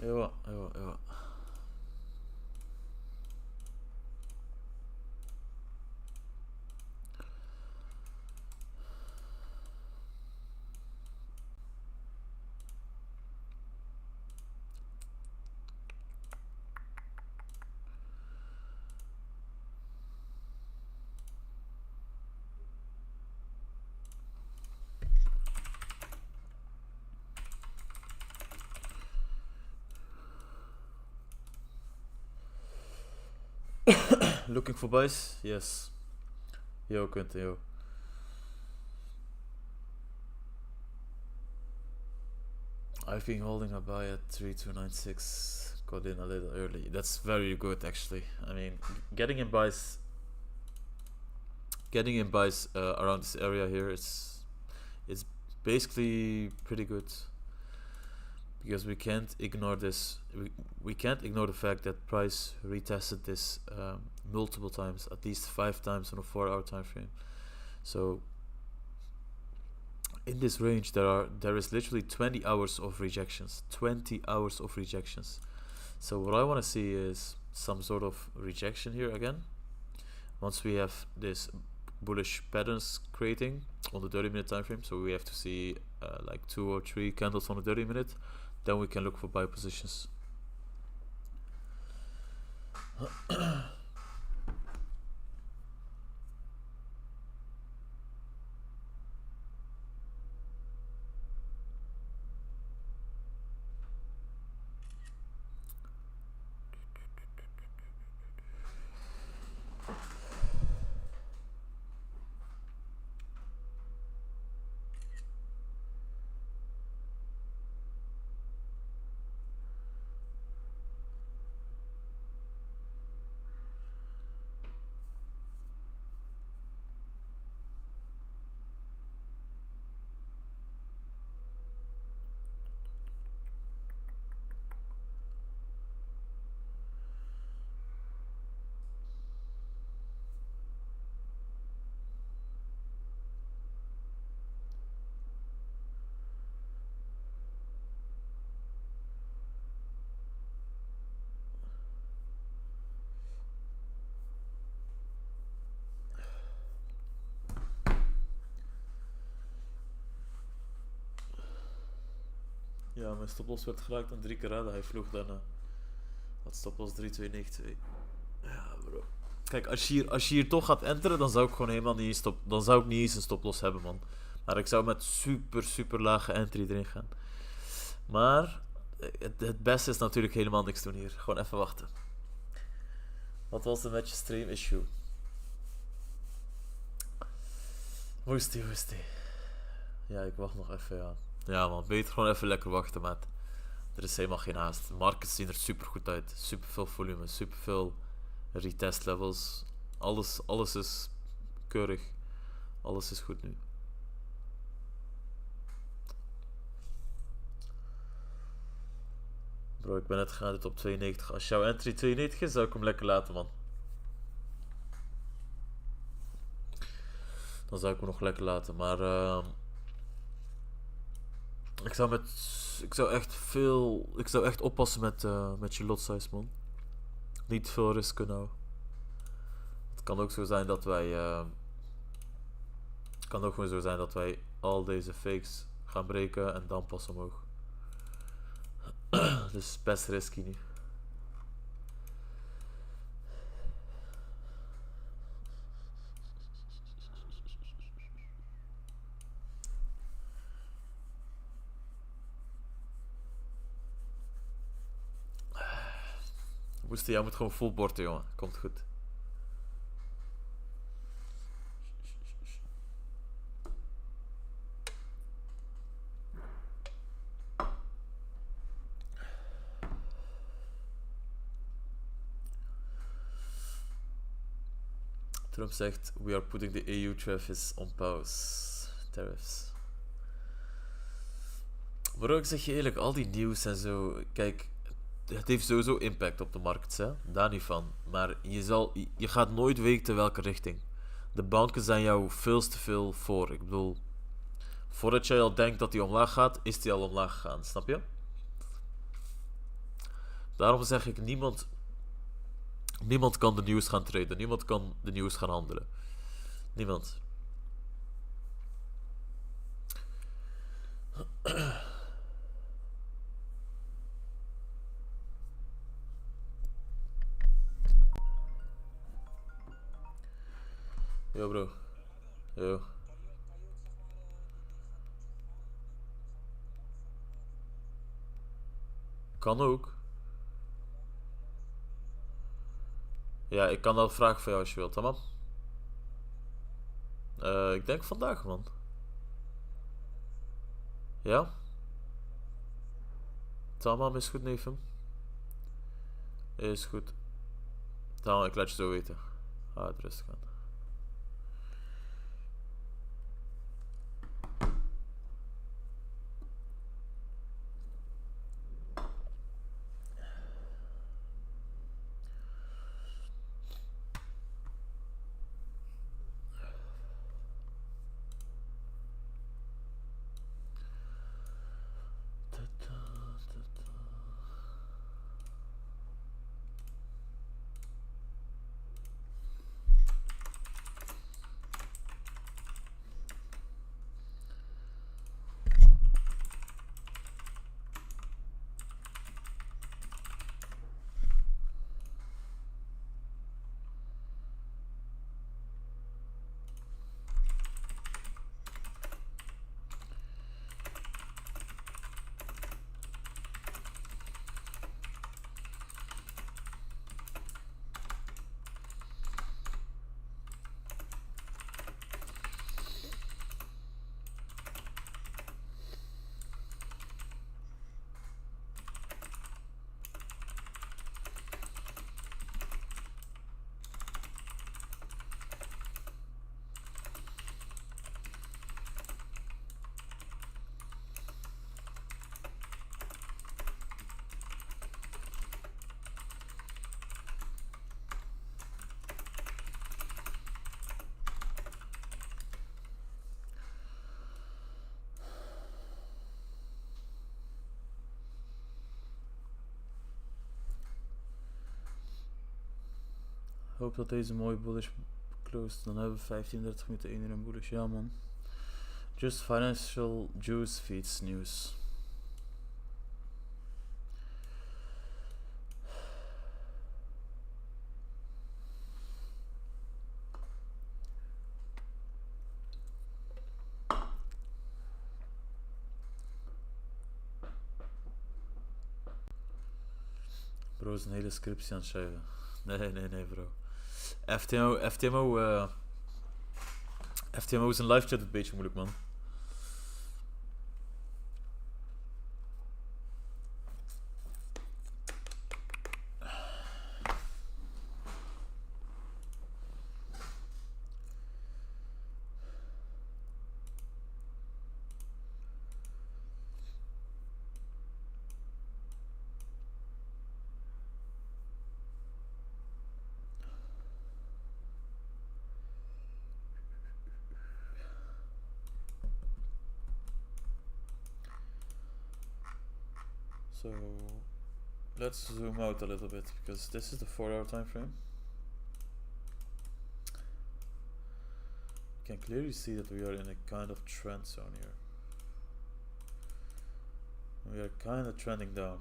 Ja, ja, ja. Looking for buys? Yes. Yo, Quentin, yo. I've been holding a buy at 3296. Got in a little early. That's very good, actually. I mean, getting in buys, around this area here, it's basically pretty good because we can't ignore this. We can't ignore the fact that price retested this multiple times, at least 5 times on a 4-hour time frame. So in this range, there is literally 20 hours of rejections. 20 hours of rejections. So what I want to see is some sort of rejection here again. Once we have this bullish patterns creating on the 30-minute time frame, so we have to see like 2 or 3 candles on the 30-minute, then we can look for buy positions. Ja, mijn stoploss werd geraakt en 3 keer raden. Hij vloog daarna. Dat stoploss 3292. Ja, bro. Kijk, als je hier toch gaat enteren, dan zou ik gewoon helemaal niet dan zou ik niet eens een stoploss hebben, man. Maar ik zou met super, super lage entry erin gaan. Maar het beste is natuurlijk helemaal niks doen hier. Gewoon even wachten. Wat was er met je stream issue? Moest die. Ja, ik wacht nog even, ja. Ja, man, beter gewoon even lekker wachten, maat. Er is helemaal geen haast. De markets zien er super goed uit. Super veel volume, super veel retest levels. Alles is keurig. Alles is goed nu. Bro, ik ben net gegaan op 92. Als jouw entry 92 is, zou ik hem lekker laten, man. Dan zou ik hem nog lekker laten. Maar ik zou echt oppassen met je lot size, man. Niet veel risken nou. Het kan ook zo zijn dat wij het kan ook gewoon zo zijn dat wij al deze fakes gaan breken en dan pas omhoog. Dus best risky nu. Jij moet gewoon full borden, jongen. Komt goed. Trump zegt, we are putting the EU tariffs on pause. Tariffs. Maar ook zeg je eerlijk, al die nieuws en zo, kijk, het heeft sowieso impact op de markt, hè? Daar niet van. Maar je gaat nooit weten welke richting. De banken zijn jou veel te veel voor. Ik bedoel, voordat jij al denkt dat die omlaag gaat, is die al omlaag gegaan, snap je? Daarom zeg ik, niemand kan de nieuws gaan traden. Niemand kan de nieuws gaan handelen. Niemand. Yo bro. Yo. Kan ook. Ja, ik kan dat vragen voor jou als je wilt, man. Ik denk vandaag, man. Ja? Tamam is goed, neefje. Is goed. Tamam, ik laat je zo weten. Ga het rustig aan. Ik hoop dat deze mooi bullish closed. Dan hebben we 35 minuten 1 uur in bullish. Ja man. Just financial juice feeds news. Bro is een hele scriptie aan het schrijven. Nee bro. FTMO is een live chat een beetje moeilijk, man. So let's zoom out a little bit because this is the 4-hour time frame. You can clearly see that we are in a kind of trend zone here. We are kind of trending down.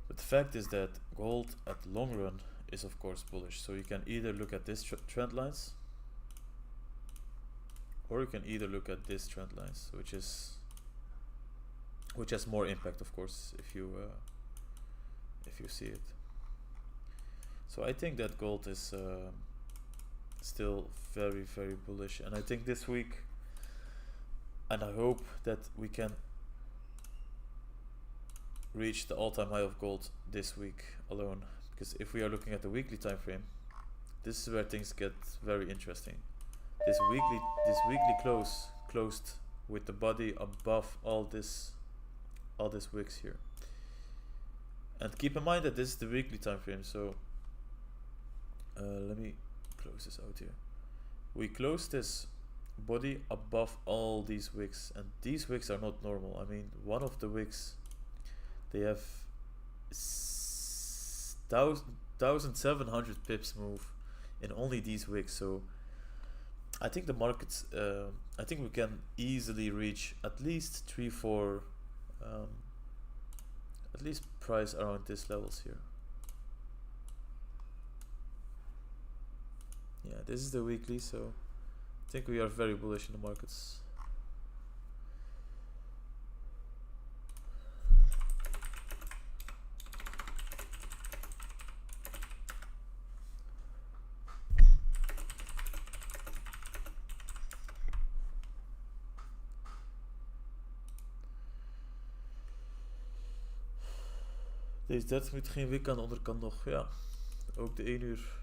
But the fact is that gold at long run is of course bullish. So you can either look at this trend lines, or you can either look at this trend lines, which has more impact, of course, if you see it. So I think that gold is still very, very bullish, and I think this week, and I hope that we can reach the all-time high of gold this week alone, because if we are looking at the weekly time frame, this is where things get very interesting. This weekly closed with the body above all this wicks here. And keep in mind that this is the weekly time frame, so let me close this out here. We closed this body above all these wicks, and these wicks are not normal. I mean, one of the wicks, they have 1,700 pips move in only these wicks. So I think the markets, I think we can easily reach at least 3-4, um, at least price around these levels here. Yeah, this is the weekly, so I think we are very bullish in the markets. Deze 30 minuten geen wick aan de onderkant nog. Ja, ook de 1 uur.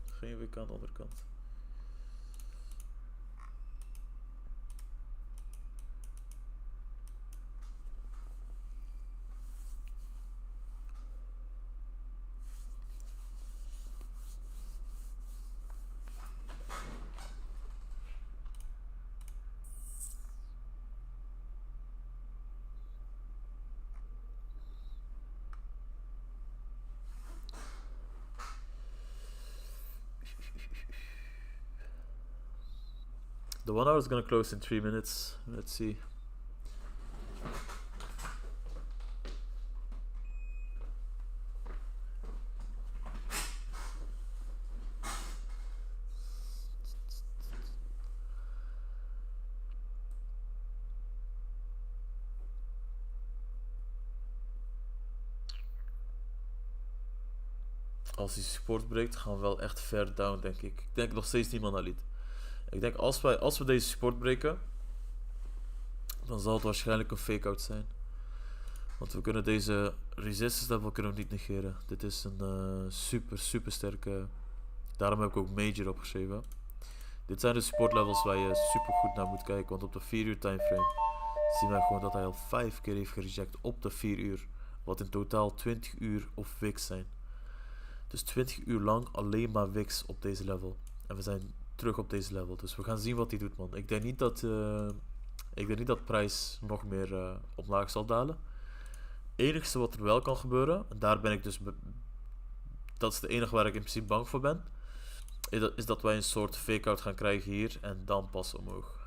Geen wick aan de onderkant. The 1 hour is gonna close in 3 minutes. Let's see. Als die support breekt, gaan we wel echt ver down, denk ik. Ik denk nog steeds niet monolith. Ik denk als we deze support breken, dan zal het waarschijnlijk een fake-out zijn. Want we kunnen deze resistance level kunnen we niet negeren. Dit is een super sterke. Daarom heb ik ook major opgeschreven. Dit zijn de support levels waar je super goed naar moet kijken. Want op de 4 uur timeframe zien wij gewoon dat hij al 5 keer heeft gereject op de 4 uur. Wat in totaal 20 uur of wicks zijn. Dus 20 uur lang alleen maar wicks op deze level. En we zijn terug op deze level. Dus we gaan zien wat hij doet, man. Ik denk niet dat prijs nog meer omlaag zal dalen. Het enige wat er wel kan gebeuren, en daar ben ik dus... Dat is de enige waar ik in principe bang voor ben. Is dat wij een soort fake-out gaan krijgen hier en dan pas omhoog.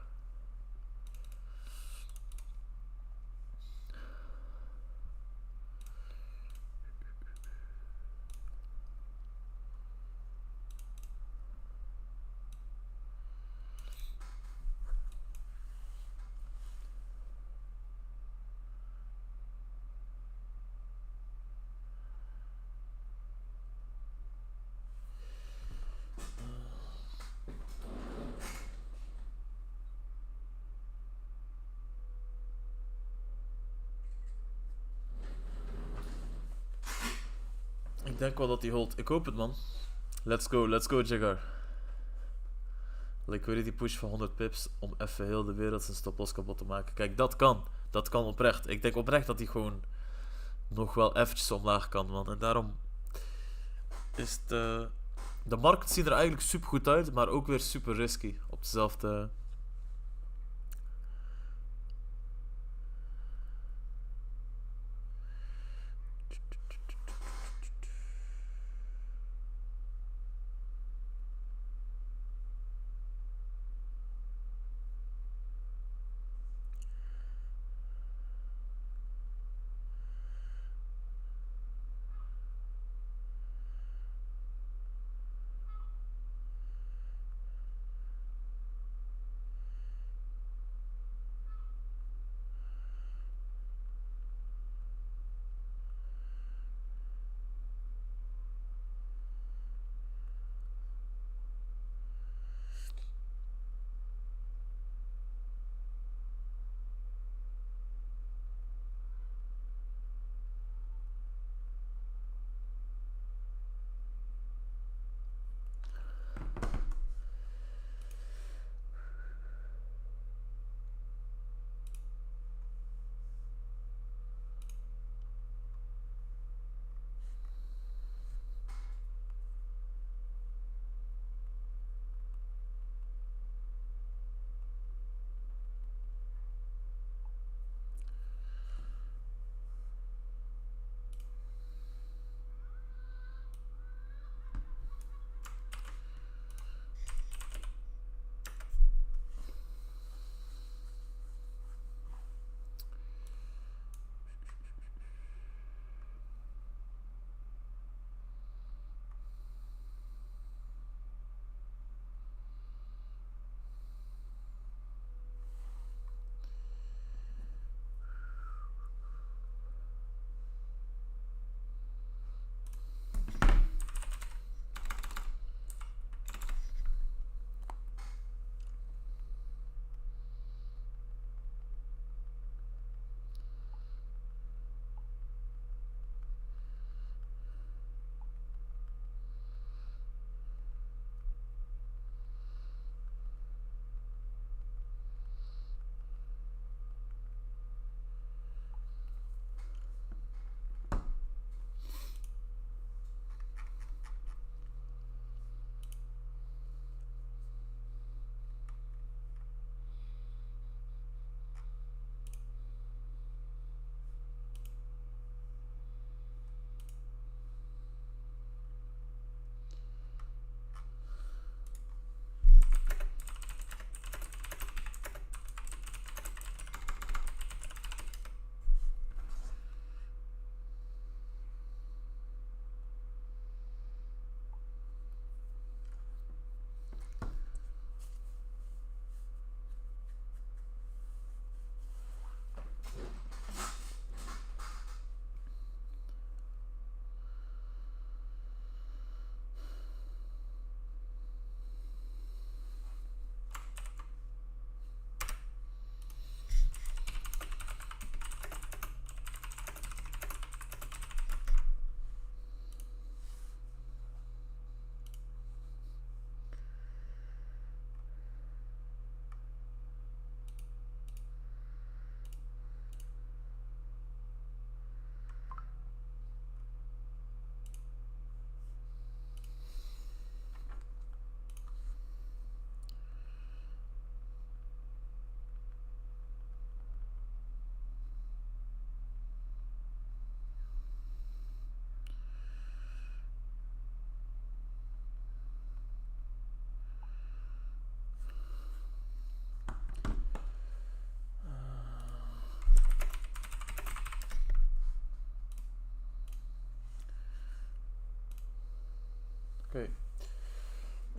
Ik denk wel dat hij hold. Ik hoop het, man. Let's go Jagger. Liquidity push van 100 pips om even heel de wereld zijn stoploss kapot te maken. Kijk, dat kan. Dat kan oprecht. Ik denk oprecht dat hij gewoon nog wel eventjes omlaag kan, man. En daarom is de markt ziet er eigenlijk super goed uit, maar ook weer super risky. Op dezelfde...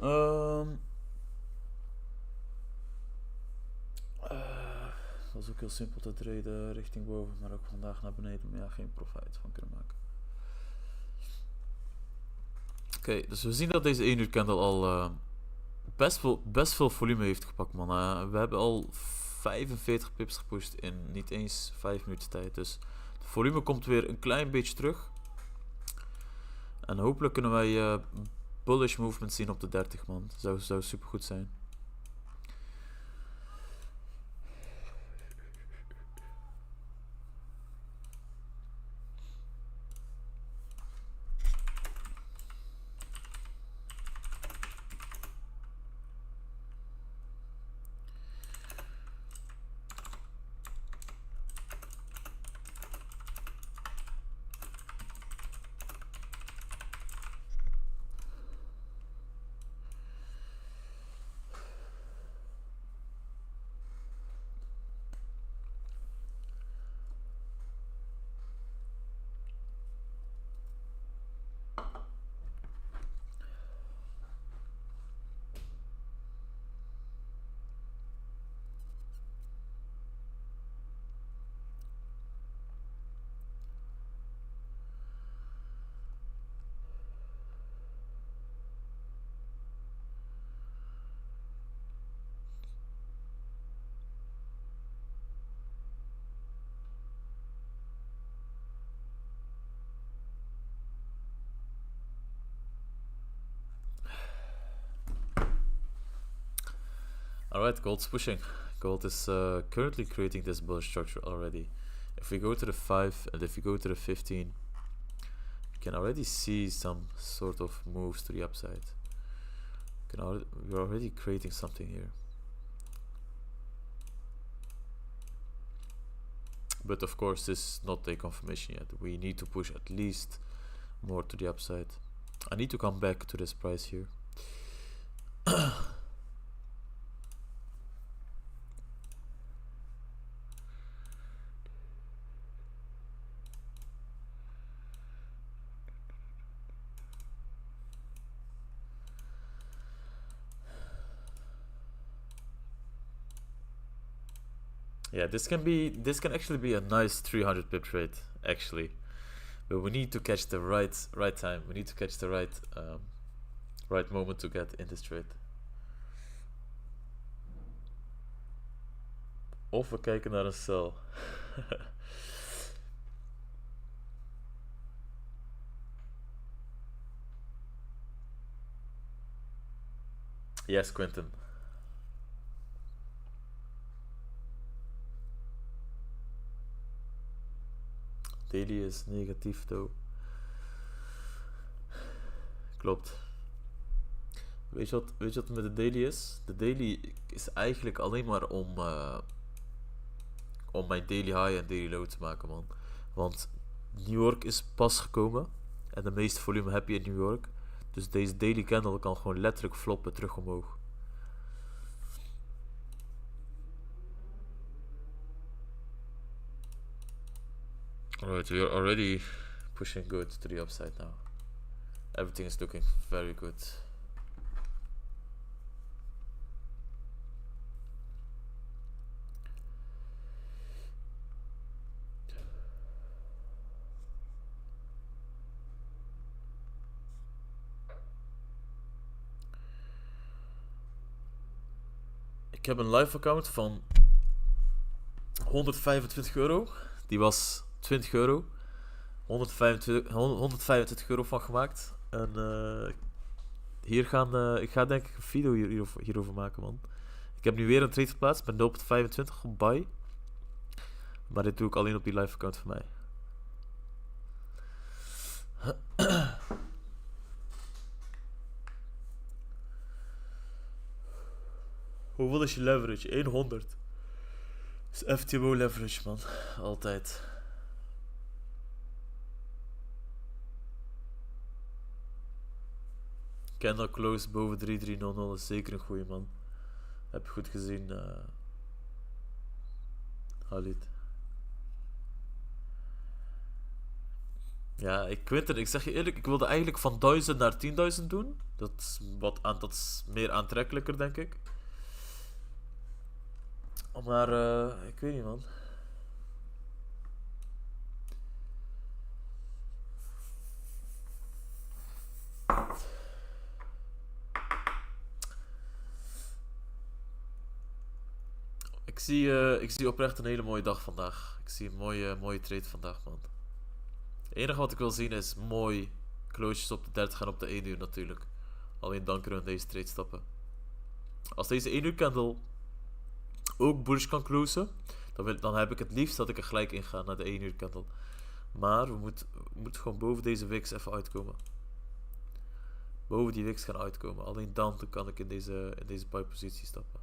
Ehm dat is ook heel simpel te traden richting boven, maar ook vandaag naar beneden. Maar ja, geen profijt van kunnen maken. Oké, dus we zien dat deze 1 uur candle al best veel volume heeft gepakt, man. We hebben al 45 pips gepusht in niet eens 5 minuten tijd. Dus het volume komt weer een klein beetje terug. En hopelijk kunnen wij bullish movement zien op de 30, man. Zou super goed zijn. Alright, gold's pushing. Gold is currently creating this bullish structure already. If we go to the 5 and if we go to the 15, we can already see some sort of moves to the upside. We're already creating something here. But of course, this is not a confirmation yet. We need to push at least more to the upside. I need to come back to this price here. Yeah, this can actually be a nice 300 pip trade actually, but we need to catch the right time. We need to catch the right moment to get in this trade. Of we kijken naar een sell. Yes, Quentin. Daily is negatief though. Klopt. Weet je wat met de daily is? De daily is eigenlijk alleen maar om mijn daily high en daily low te maken, man. Want New York is pas gekomen en de meeste volume heb je in New York. Dus deze daily candle kan gewoon letterlijk floppen terug omhoog. Alright, we are already pushing good to the upside now. Everything is looking very good. Ik heb een live account van 125 euro. Die was 20 euro. 125 euro van gemaakt. En ik ga denk ik een video hierover maken, man. Ik heb nu weer een trade geplaatst met 0.25 op buy. Maar dit doe ik alleen op die live account van mij. Hoeveel is je leverage? 100. Dat is FTMO leverage, man. Altijd. Candle close boven 3300 is zeker een goeie, man. Heb je goed gezien, Halid. Ja, ik weet het. Ik zeg je eerlijk, ik wilde eigenlijk van 1000 naar 10.000 doen. Dat is meer aantrekkelijker, denk ik. Maar ik weet niet, man. Ik zie oprecht een hele mooie dag vandaag. Ik zie een mooie trade vandaag, man. Het enige wat ik wil zien is mooi closes op de 30 en op de 1 uur natuurlijk. Alleen dan kunnen we deze trade stappen. Als deze 1 uur candle ook bullish kan closen, dan heb ik het liefst dat ik er gelijk in ga naar de 1 uur candle. Maar we moeten gewoon boven deze wix even uitkomen. Boven die wix gaan uitkomen. Alleen dan kan ik in deze buy positie stappen.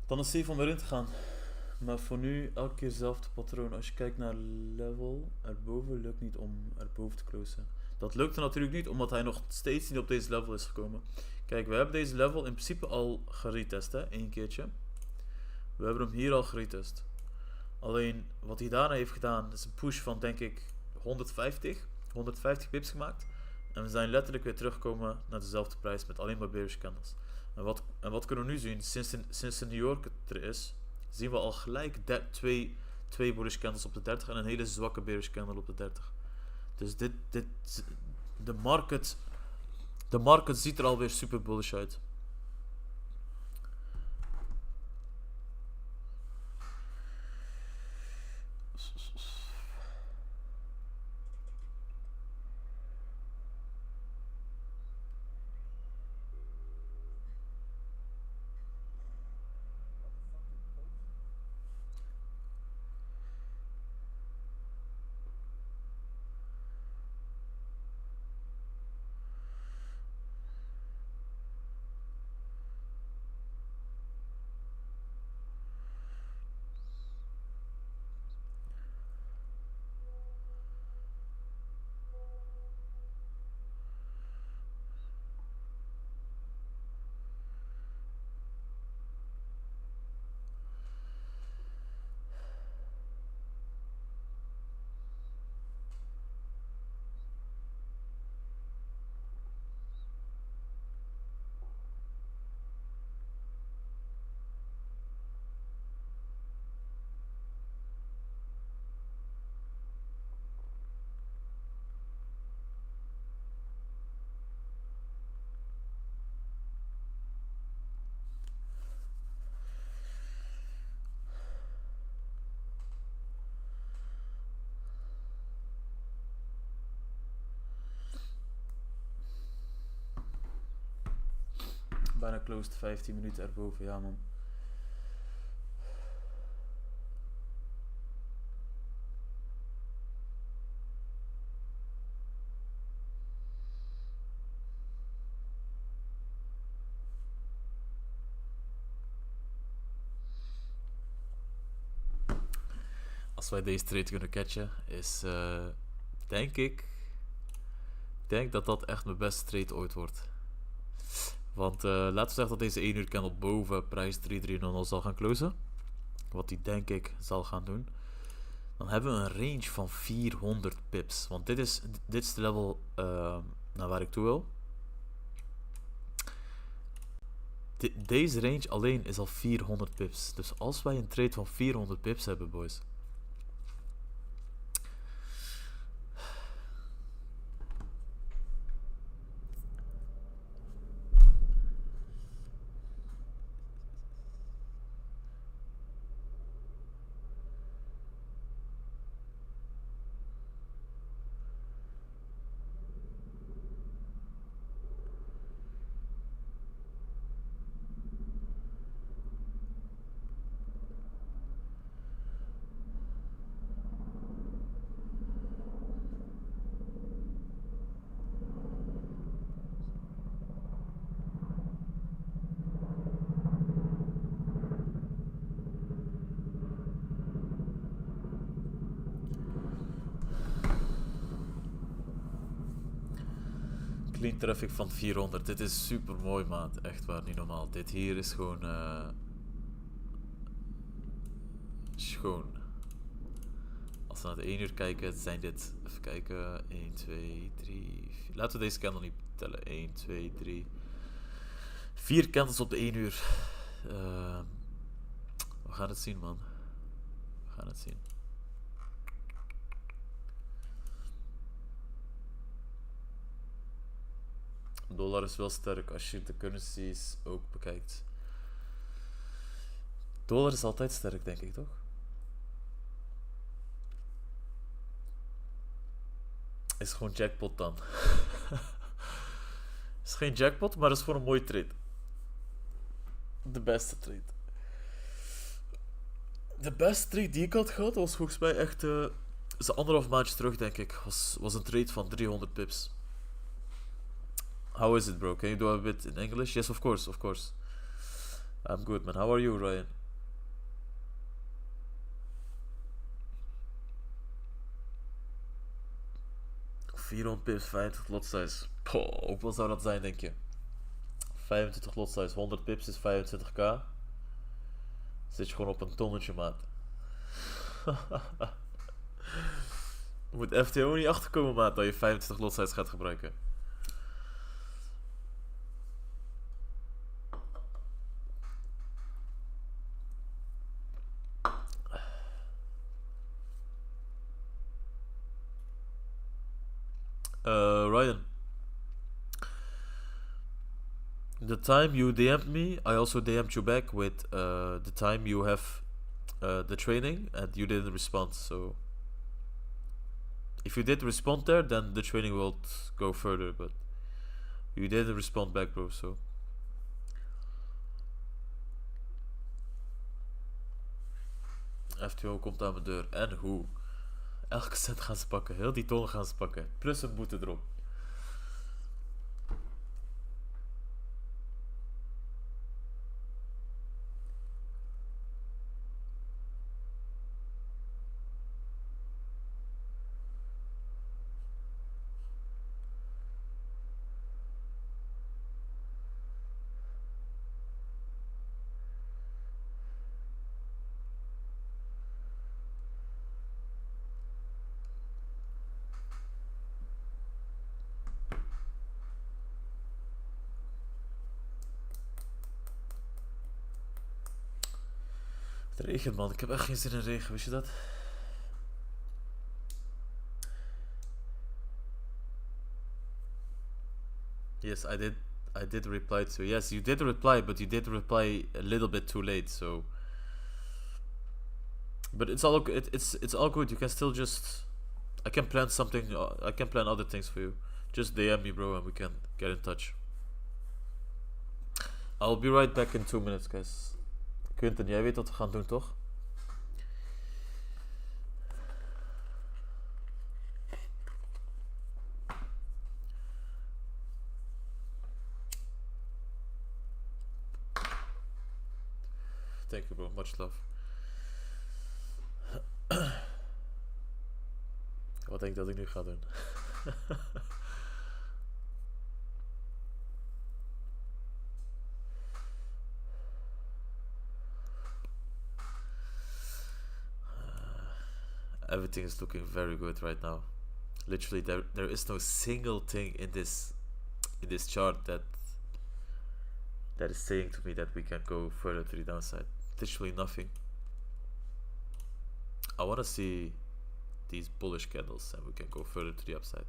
Dan is safe om erin te gaan. Maar voor nu elke keer hetzelfde patroon. Als je kijkt naar level, erboven lukt niet om erboven te closen. Dat lukte natuurlijk niet omdat hij nog steeds niet op deze level is gekomen. Kijk, we hebben deze level in principe al geretest, hè, één keertje. We hebben hem hier al geretest. Alleen wat hij daarna heeft gedaan is een push van denk ik 150 pips gemaakt. En we zijn letterlijk weer teruggekomen naar dezelfde prijs met alleen maar bearish candles. En wat kunnen we nu zien? Sinds de New York er is, zien we al gelijk twee bullish candles op de 30 en een hele zwakke bearish candle op de 30. Dus de market ziet er alweer super bullish uit. Bijna closed 15 minuten erboven, ja man. als wij deze trade kunnen catchen, is denk ik dat dat echt mijn beste trade ooit wordt. Want laten we zeggen dat deze 1 uur candle boven prijs 3300 zal gaan closen. Wat die denk ik zal gaan doen. Dan hebben we een range van 400 pips. Want dit is de level naar waar ik toe wil. Deze range alleen is al 400 pips. Dus als wij een trade van 400 pips hebben, boys. Clean traffic van 400. Dit is super mooi, maat. Echt waar, niet normaal. Dit hier is gewoon schoon. Als we naar de 1 uur kijken, zijn dit... Even kijken. 1, 2, 3... 4. Laten we deze candle niet tellen. 1, 2, 3... 4 candles op de 1 uur. We gaan het zien, man. We gaan het zien. Dollar is wel sterk als je de currencies ook bekijkt. Dollar is altijd sterk, denk ik, toch? Is gewoon jackpot dan. Is geen jackpot, maar is voor een mooie trade. De beste trade. De beste trade die ik had gehad was volgens mij echt... is 1,5 maandje terug, denk ik. Was een trade van 300 pips. How is it, bro? Can you do a bit in English? Yes, of course, of course. I'm good, man. How are you, Ryan? $400 pips, 25 lot size. Hoeveel zou dat zijn, denk je? 25 lot size, 100 pips is 25k. Zit je gewoon op een tonnetje, maat. Moet FTO niet achterkomen, maat, dat je 25 lot size gaat gebruiken. Ryan, the time you DM'd me, I also DM'd you back with the time you have the training, and you didn't respond. So if you did respond there, then the training will go further. But you didn't respond back, bro. So FTO komt aan mijn deur. En hoe? Elke cent gaan ze pakken. Heel die ton gaan ze pakken. Plus een boete erop. Het regent, man. Ik heb echt geen zin in regen, wist je dat? Yes, I did reply to. Yes, you did reply, but you did reply a little bit too late, so. But it's all it's all good. You can still just. I can plan something. I can plan other things for you. Just DM me, bro, and we can get in touch. I'll be right back in 2 minutes, guys. Quinten, jij weet wat we gaan doen, toch? Thank you, bro. Much love. Wat denk ik dat ik nu ga doen? Everything is looking very good right now. Literally, there is no single thing in this chart that is saying to me that we can go further to the downside. Literally nothing. I want to see these bullish candles and we can go further to the upside.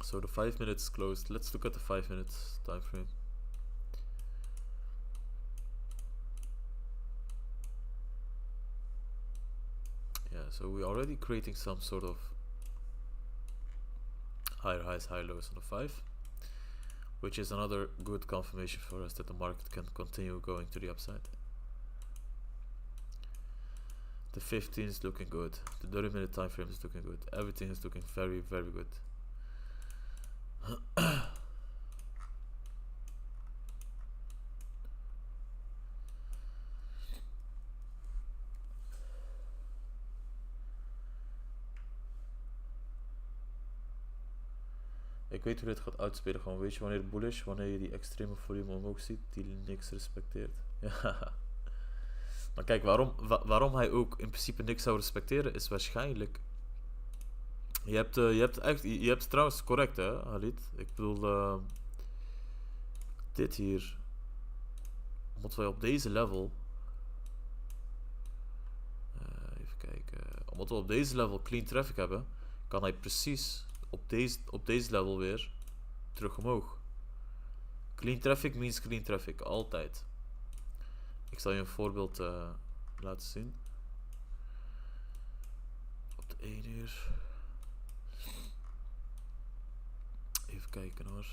So the 5 minutes closed. Let's look at the 5 minutes time frame. Yeah, so we're already creating some sort of higher highs, higher lows on the 5, which is another good confirmation for us that the market can continue going to the upside. The 15 is looking good. The 30-minute time frame is looking good. Everything is looking very, very good. Ik weet hoe dit gaat uitspelen. Gewoon, weet je wanneer bullish, wanneer je die extreme volume omhoog ziet, die niks respecteert. Ja. Maar kijk, waarom hij ook in principe niks zou respecteren, is waarschijnlijk. Je hebt trouwens correct, hè, Halid? Ik bedoel, dit hier, omdat wij op deze level, even kijken, omdat we op deze level clean traffic hebben, kan hij precies op deze level weer terug omhoog. Clean traffic means clean traffic, altijd. Ik zal je een voorbeeld laten zien. Op de 1 uur. Even kijken hoor.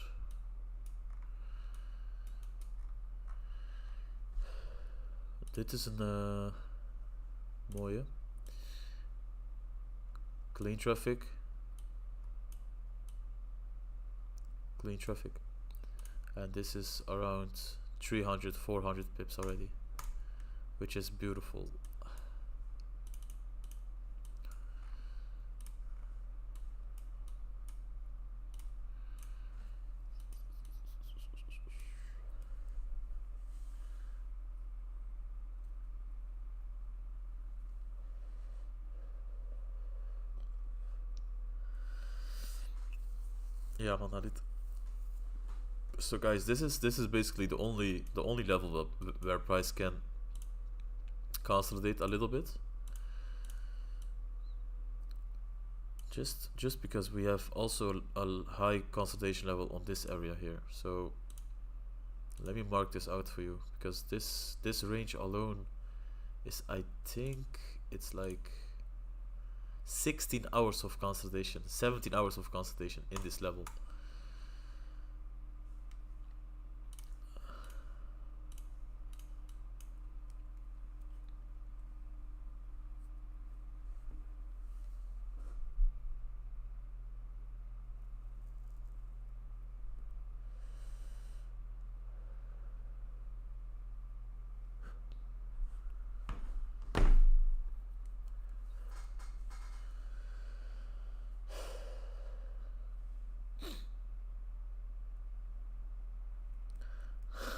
Dit is een mooie. Clean traffic. Clean traffic. And this is around 300, 400 pips already. Which is beautiful. Yeah, man, had it. So guys, this is basically the only level where price can consolidate a little bit. Just because we have also a high consolidation level on this area here. So let me mark this out for you, because this range alone is, I think it's like 16 hours of consolidation, 17 hours of consolidation in this level.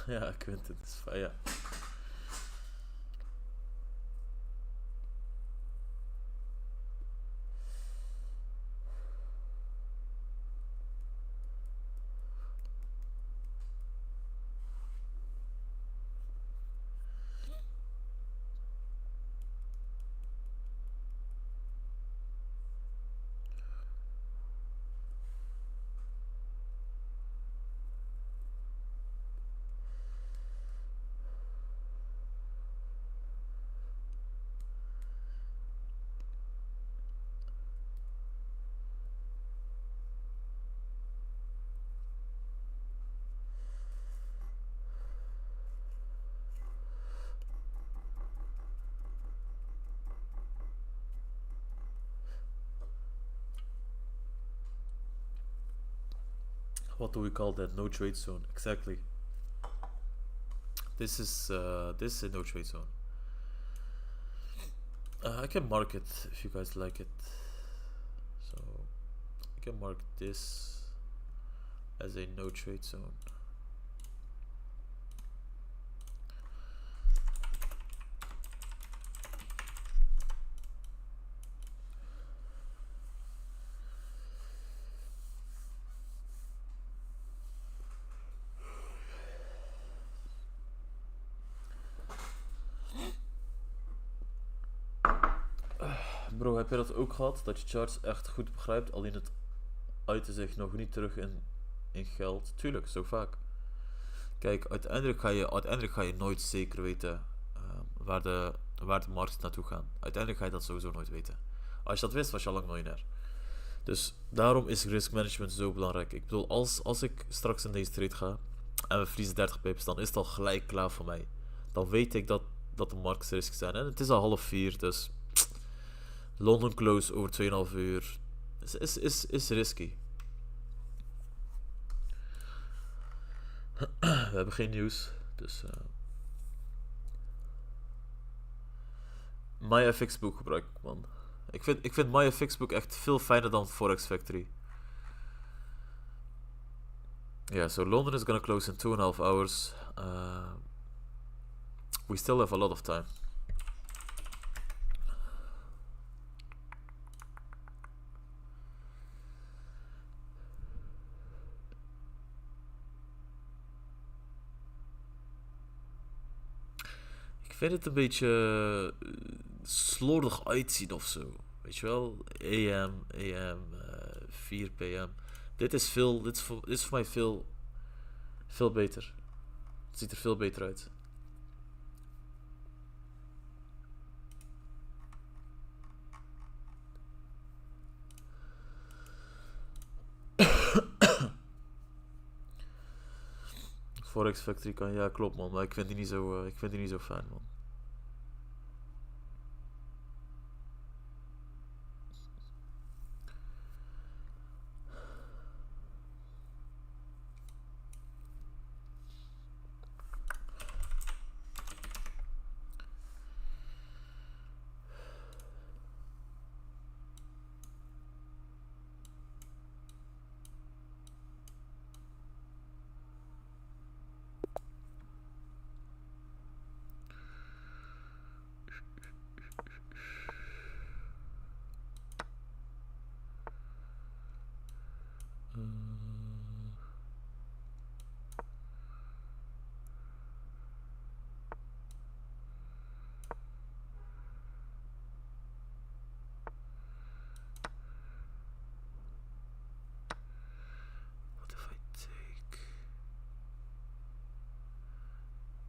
Ja, Quentin is fijn, ja. What do we call that? No trade zone. Exactly. This is a no trade zone. I can mark it if you guys like it. So I can mark this as a no trade zone. Bro, heb je dat ook gehad? Dat je charts echt goed begrijpt, alleen het uitte zich nog niet terug in geld? Tuurlijk, zo vaak. Kijk, uiteindelijk ga je nooit zeker weten waar de markt naartoe gaat. Uiteindelijk ga je dat sowieso nooit weten. Als je dat wist, was je al lang miljonair. Dus daarom is risk management zo belangrijk. Ik bedoel, als ik straks in deze trade ga en we verliezen 30 pips, dan is het al gelijk klaar voor mij. Dan weet ik dat de marktrisks zijn. En het is al half 4, dus London close over 2,5 uur is risky. We hebben geen nieuws, dus MyFX boek gebruik ik, man. Ik vind MyFX boek echt veel fijner dan Forex Factory. Yeah, so London is gonna close in 2.5 hours. We still have a lot of time. Ik vind het een beetje slordig uitzien of zo. Weet je wel? AM, 4 pm. Dit is voor mij veel beter. Het ziet er veel beter uit. Forex Factory kan, ja klopt man, maar ik vind die niet zo fijn man.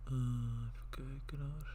Even kijken naar.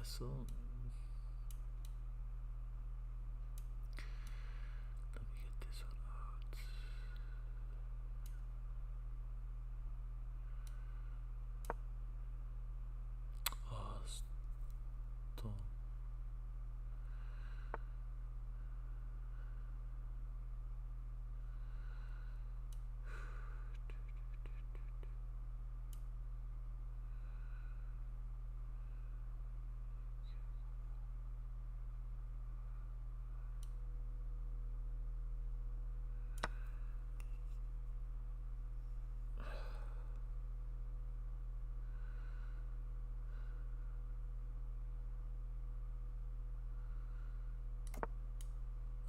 cancel. Let me get this one out. Oh, stop.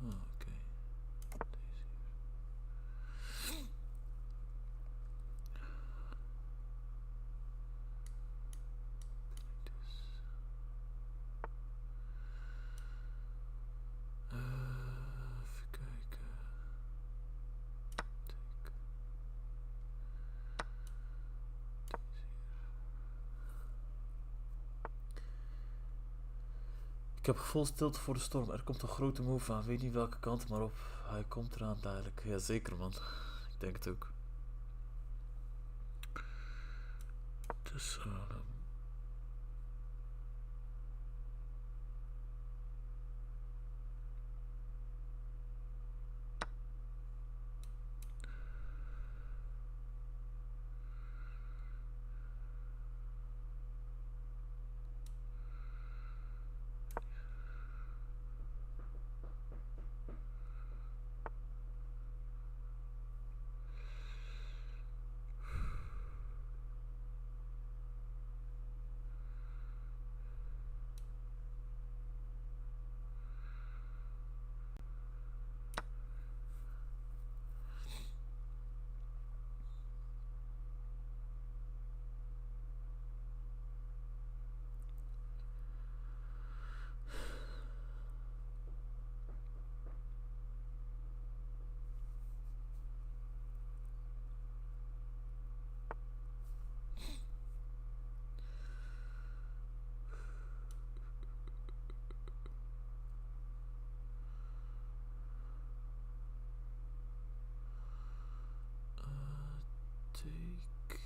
Oh, okay. Even kijken. Ik heb vol stilte voor de storm. Er komt een grote move aan. Weet niet welke kant, maar op. Hij komt eraan dadelijk. Ja, zeker man. Ik denk het ook. Dus, take.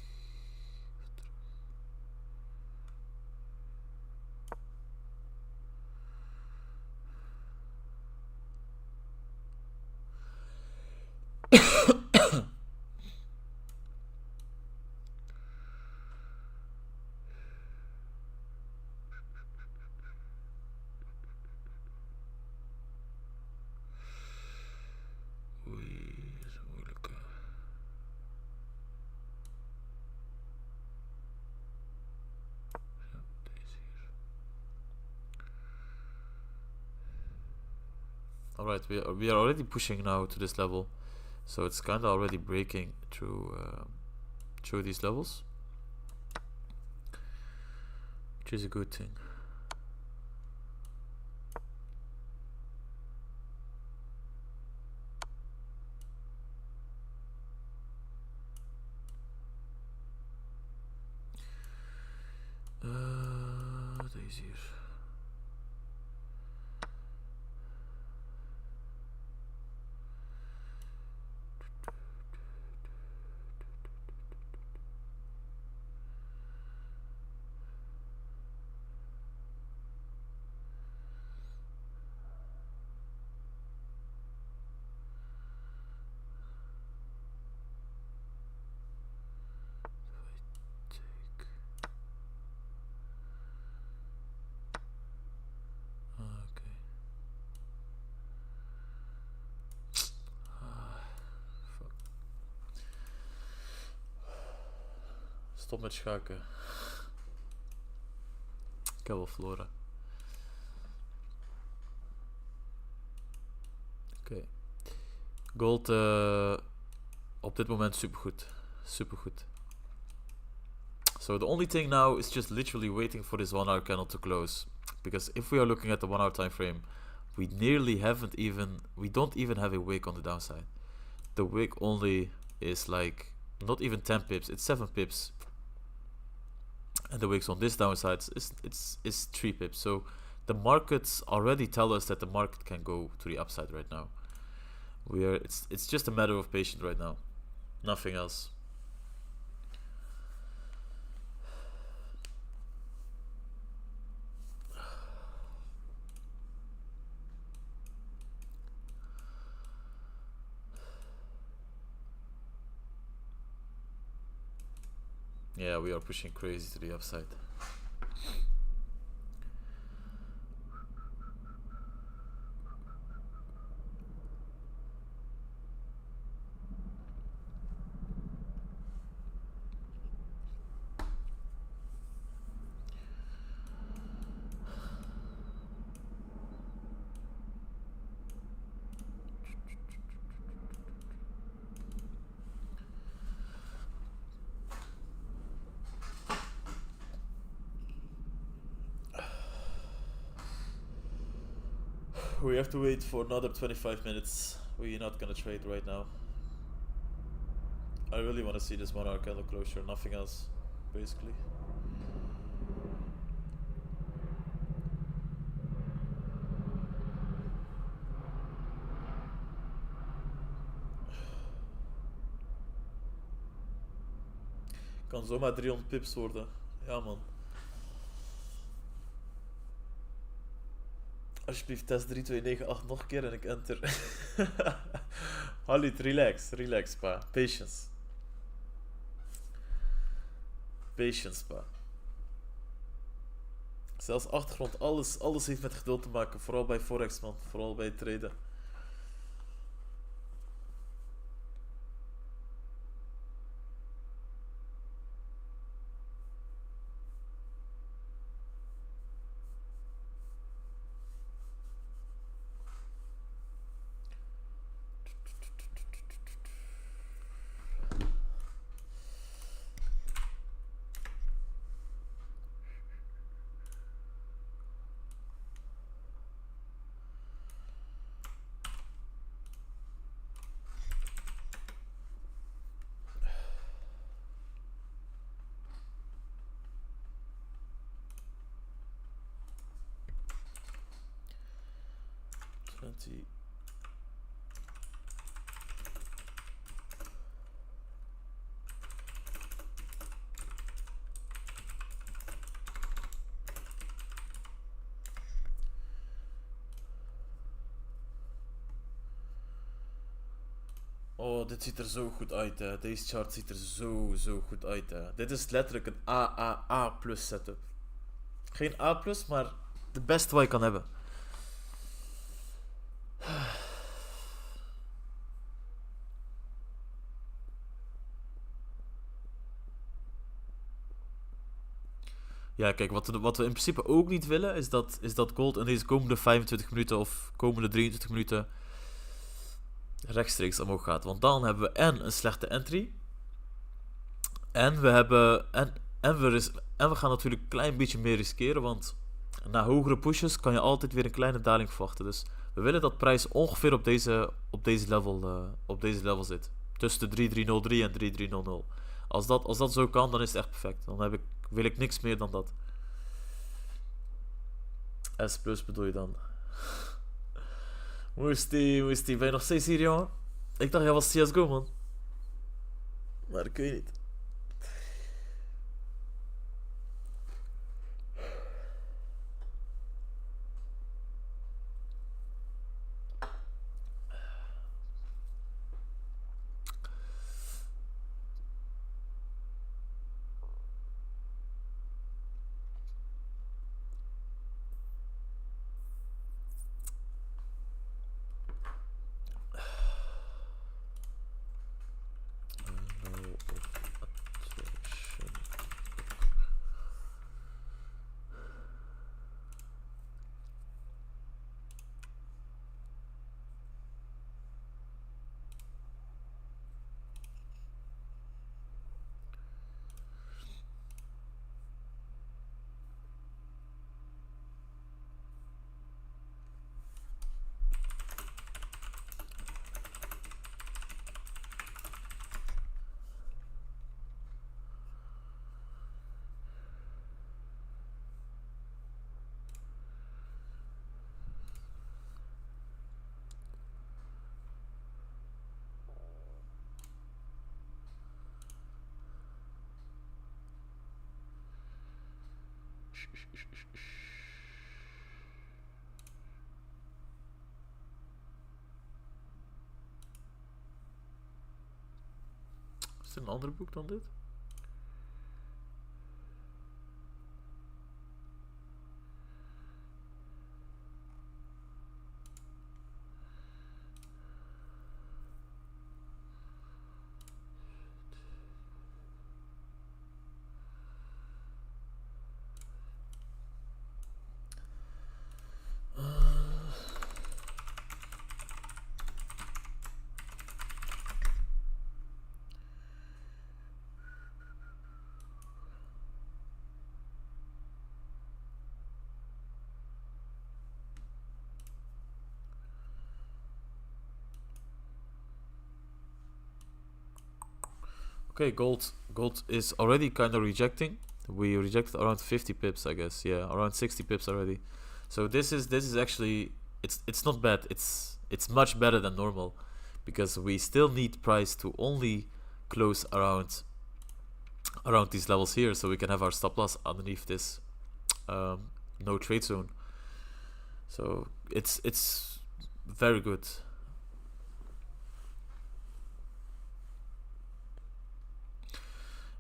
Oei, dat is een moeilijke. Ja, deze hier. Alright, we are already pushing now to this level, so it's kind of already breaking through these levels, which is a good thing. Deze hier. Stop met schaken. Ik heb wel verloren. Oké. Gold op dit moment supergoed. Supergoed. So the only thing now is just literally waiting for this 1 hour candle to close. Because if we are looking at the 1 hour time frame, we don't even have a wick on the downside. The wick only is like not even 10 pips, it's 7 pips. and the wicks on this downside is 3 pips. So the markets already tell us that the market can go to the upside right now. It's just a matter of patience right now, nothing else. Yeah, we are pushing crazy to the upside. We have to wait for another 25 minutes. We're not gonna trade right now. I really want to see this 1 hour candle closure, nothing else, basically. Kan zomaar 300 pips worden. Ja man. Alsjeblieft, test 3298 nog een keer en ik enter. Halit, relax pa. Patience. Patience pa. Zelfs achtergrond, alles heeft met geduld te maken. Vooral bij Forex man, vooral bij traden. Oh, dit ziet er zo goed uit hè. Deze chart ziet er zo goed uit hè. Dit is letterlijk een AAA plus setup. Geen A plus, maar de beste wat je kan hebben. Ja, kijk, wat we in principe ook niet willen, is dat gold in deze komende 25 minuten of komende 23 minuten rechtstreeks omhoog gaat. Want dan hebben we en een slechte entry. En we hebben. En we gaan natuurlijk een klein beetje meer riskeren. Want na hogere pushes kan je altijd weer een kleine daling verwachten. Dus we willen dat prijs ongeveer op deze level zit. Tussen de 3303 en 3300. Als dat zo kan, dan is het echt perfect. Dan wil ik niks meer dan dat. S plus bedoel je dan? Moestie, ben je nog steeds hier, jongen? Ik dacht, jij was CSGO, man. Maar ik weet niet. Is er een ander boek dan dit? Okay, gold is already kind of rejecting. We rejected around 50 pips, I guess. Yeah, around 60 pips already. So this is actually it's not bad. It's much better than normal, because we still need price to only close around these levels here, so we can have our stop loss underneath this no trade zone. So it's very good.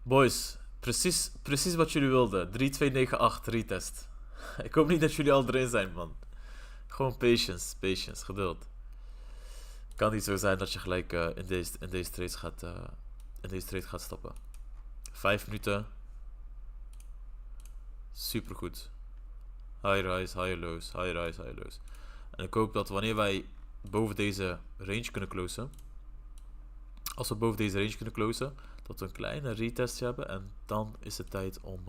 Boys, precies wat jullie wilden. 3298 retest. Ik hoop niet dat jullie al erin zijn, man. Gewoon patience, geduld. Kan niet zo zijn dat je gelijk in deze trade gaat stoppen. 5 minuten. Supergoed. High rise, high lows, high rise, high lows. En ik hoop dat wanneer wij boven deze range kunnen closen, als we boven deze range kunnen closen, dat we een kleine retest hebben. En dan is het tijd om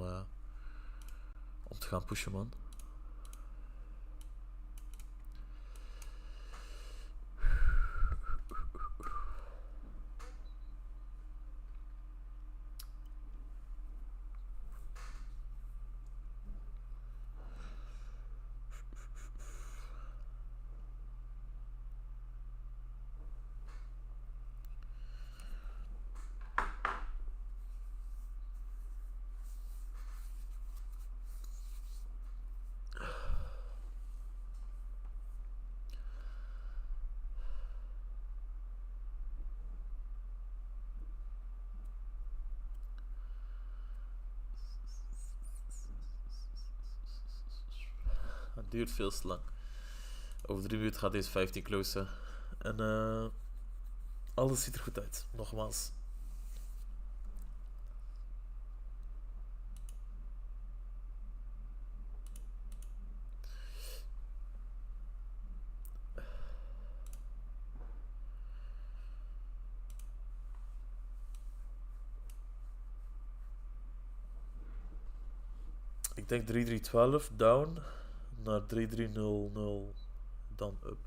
te gaan pushen, man. Het duurt veel te lang. Over 3 minuten gaat deze 15 closen. En alles ziet er goed uit. Nogmaals. Ik denk 3312 down naar 3300 dan up.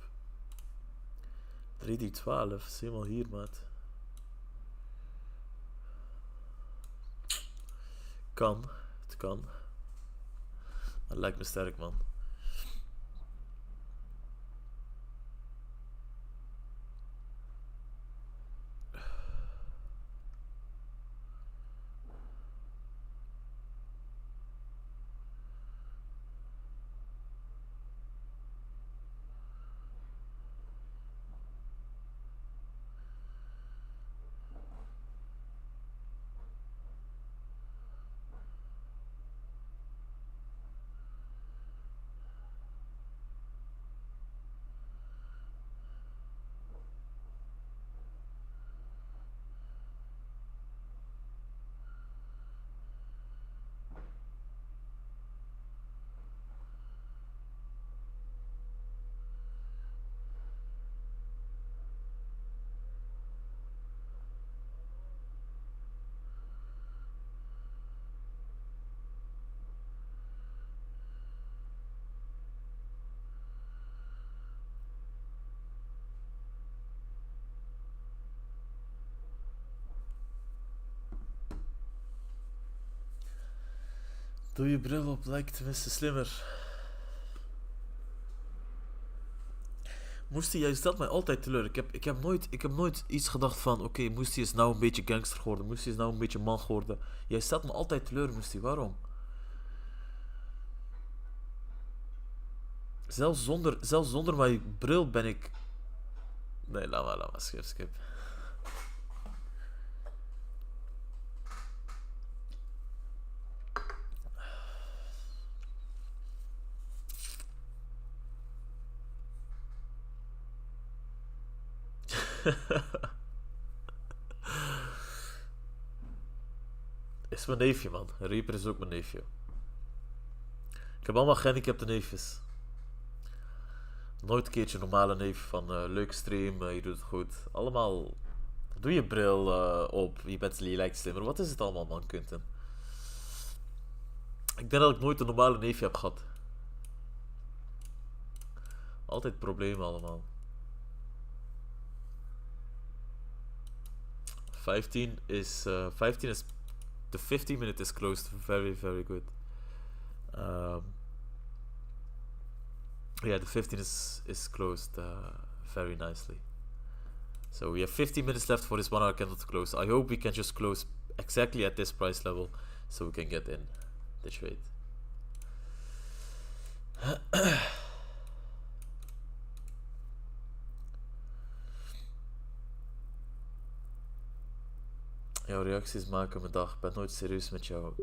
3312 is helemaal hier, maat. Kan, het kan. Dat lijkt me sterk, man. Doe je bril op, lijkt tenminste slimmer. Moestie, jij stelt mij altijd teleur. Ik heb nooit iets gedacht van, oké, Moestie is nou een beetje gangster geworden. Moestie is nou een beetje man geworden. Jij stelt me altijd teleur, Moestie. Waarom? Zelfs zonder mijn bril ben ik... Nee, laat maar, skip. Is mijn neefje, man. Reaper is ook mijn neefje. Ik heb allemaal gehandicapte neefjes. Nooit een keertje een normale neef van leuk stream, je doet het goed. Allemaal... Doe je bril op, je lijkt slimmer. Wat is het allemaal, man, Quinten? Ik denk dat ik nooit een normale neefje heb gehad. Altijd problemen allemaal. 15 is... The 15 minute is closed. Very, very good. Yeah, the 15 is closed very nicely. So we have 15 minutes left for this 1 hour candle to close. I hope we can just close exactly at this price level so we can get in the trade. Jouw reacties maken mijn dag. Ik ben nooit serieus met jou.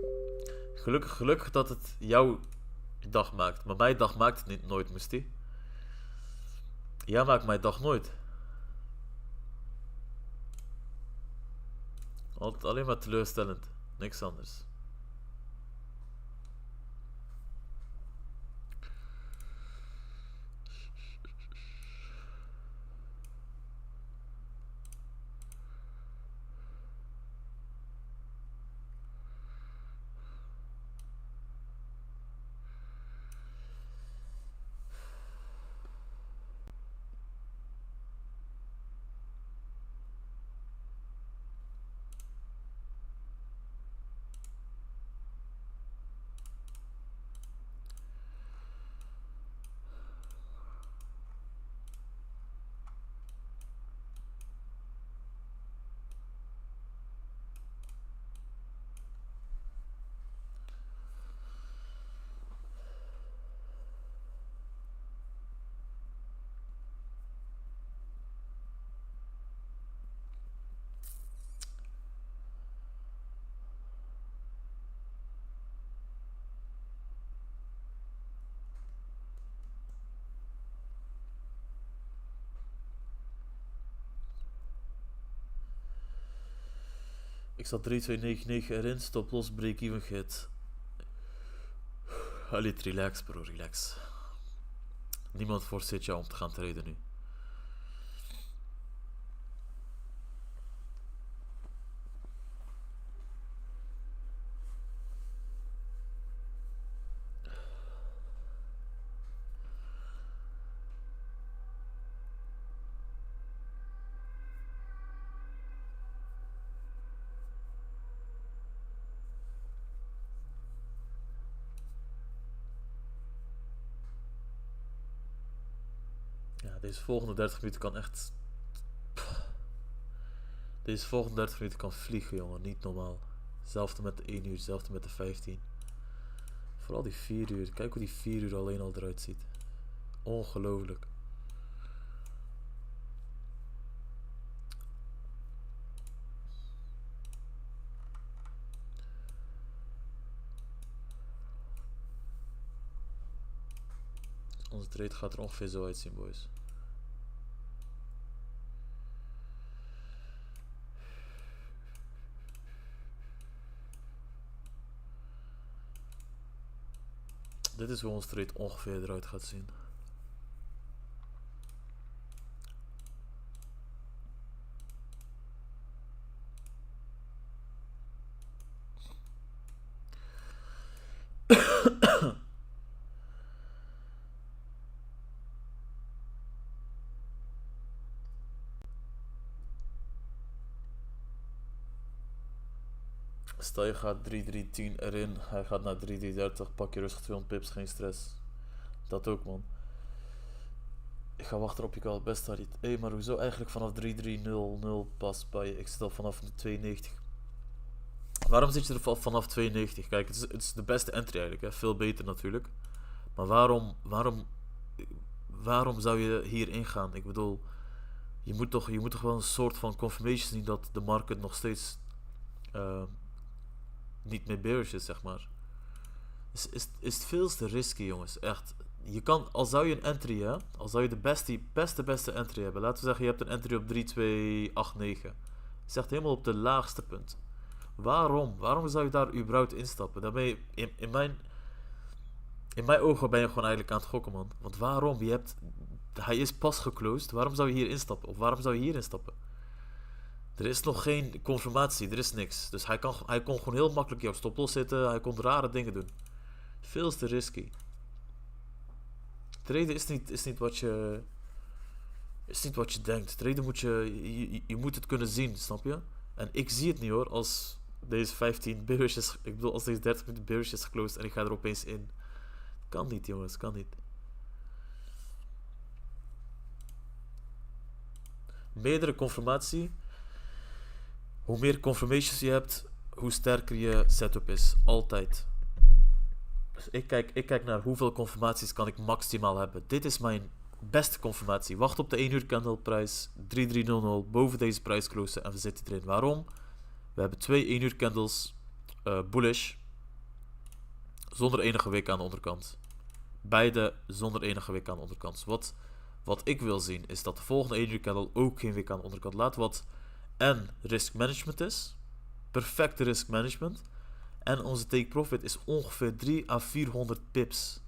Gelukkig dat het jouw dag maakt. Maar mijn dag maakt het niet nooit, Moestie. Jij maakt mijn dag nooit. Altijd alleen maar teleurstellend. Niks anders. Ik zat 3299 erin, stop los, break-even get. Allee, relax bro, relax. Niemand forceert jou om te gaan traden nu. Deze volgende 30 minuten kan echt... Deze volgende 30 minuten kan vliegen, jongen. Niet normaal. Hetzelfde met de 1 uur, hetzelfde met de 15. Vooral die 4 uur. Kijk hoe die 4 uur alleen al eruit ziet. Ongelooflijk. Onze trade gaat er ongeveer zo uitzien, boys. Dit is hoe onze trade ongeveer eruit gaat zien. Stel je gaat 3310 erin, hij gaat naar 3330, pak je rustig 200 pips, geen stress. Dat ook, man. Ik ga wachten op je call, best Harit. Hé, maar hoezo eigenlijk vanaf 3300 pas bij je? Ik zit al vanaf de 92. Waarom zit je er vanaf 92? Kijk, het is de beste entry eigenlijk, hè? Veel beter natuurlijk. Maar waarom waarom zou je hier ingaan? Ik bedoel, je moet toch wel een soort van confirmation zien dat de market nog steeds eh, niet meer bearish is, zeg maar. Is het veel te risky, jongens. Echt. Je kan, al zou je een entry, hè, al zou je de beste entry hebben. Laten we zeggen, je hebt een entry op 3289. Dat is echt helemaal op de laagste punt. Waarom? Waarom zou je daar überhaupt instappen? Dan ben je, in mijn ogen ben je gewoon eigenlijk aan het gokken, man. Want waarom? Hij is pas geclosed. Waarom zou je hier instappen? Of waarom zou je hier instappen? Er is nog geen confirmatie, er is niks. Dus hij kon gewoon heel makkelijk jouw stoploss zitten. Hij kon rare dingen doen. Veel te risky. Traden is niet wat je... Is niet wat je denkt. Traden moet je moet het kunnen zien, snap je? En ik zie het niet hoor, als deze 15 bearish is... Ik bedoel, als deze 30 minuten bearish is geclosed en ik ga er opeens in. Kan niet, jongens, kan niet. Meerdere confirmatie. Hoe meer confirmations je hebt, hoe sterker je setup is. Altijd. Dus ik kijk naar hoeveel confirmaties kan ik maximaal hebben. Dit is mijn beste confirmatie. Wacht op de 1 uur candleprijs. 3300 boven deze prijs closen en we zitten erin. Waarom? We hebben 2 1 uur candles bullish. Zonder enige wick aan de onderkant. Beide zonder enige wick aan de onderkant. Dus wat ik wil zien is dat de volgende 1 uur candle ook geen wick aan de onderkant laat. Wat en risk management is. Perfecte risk management. En onze take profit is ongeveer 3 à 400 pips.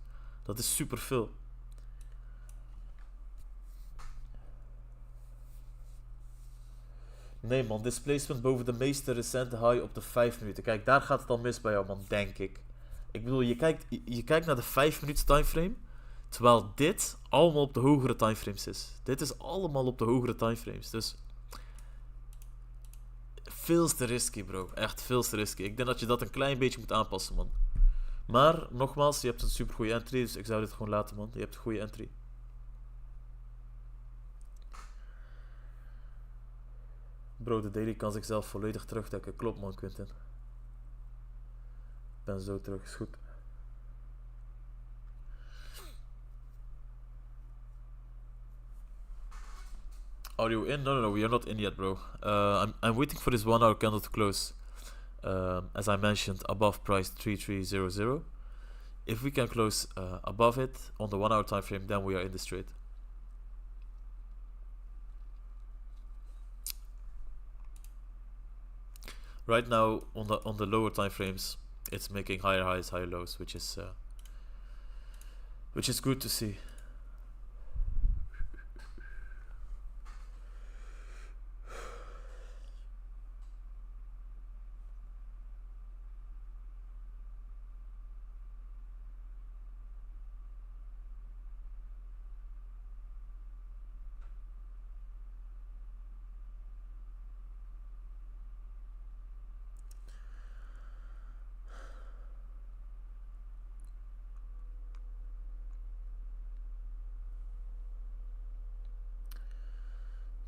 Dat is super veel. Nee man, displacement boven de meeste recente high op de 5 minuten. Kijk, daar gaat het al mis bij jou man, denk ik. Ik bedoel, je kijkt naar de 5 minuten timeframe. Terwijl dit allemaal op de hogere timeframes is. Dit is allemaal op de hogere timeframes. Dus... veel te risky bro. Echt veel te risky. Ik denk dat je dat een klein beetje moet aanpassen man. Maar, nogmaals, je hebt een super goede entry. Dus ik zou dit gewoon laten man. Je hebt een goede entry. Bro, de daily kan zichzelf volledig terugdekken. Klopt man, Quinten. Ik ben zo terug, is goed. Are you in? No, we are not in yet, bro. I'm waiting for this 1 hour candle to close. As I mentioned, above price 3300. If we can close above it on the 1 hour time frame, then we are in this trade. Right now, on the lower time frames, it's making higher highs, higher lows, which is good to see.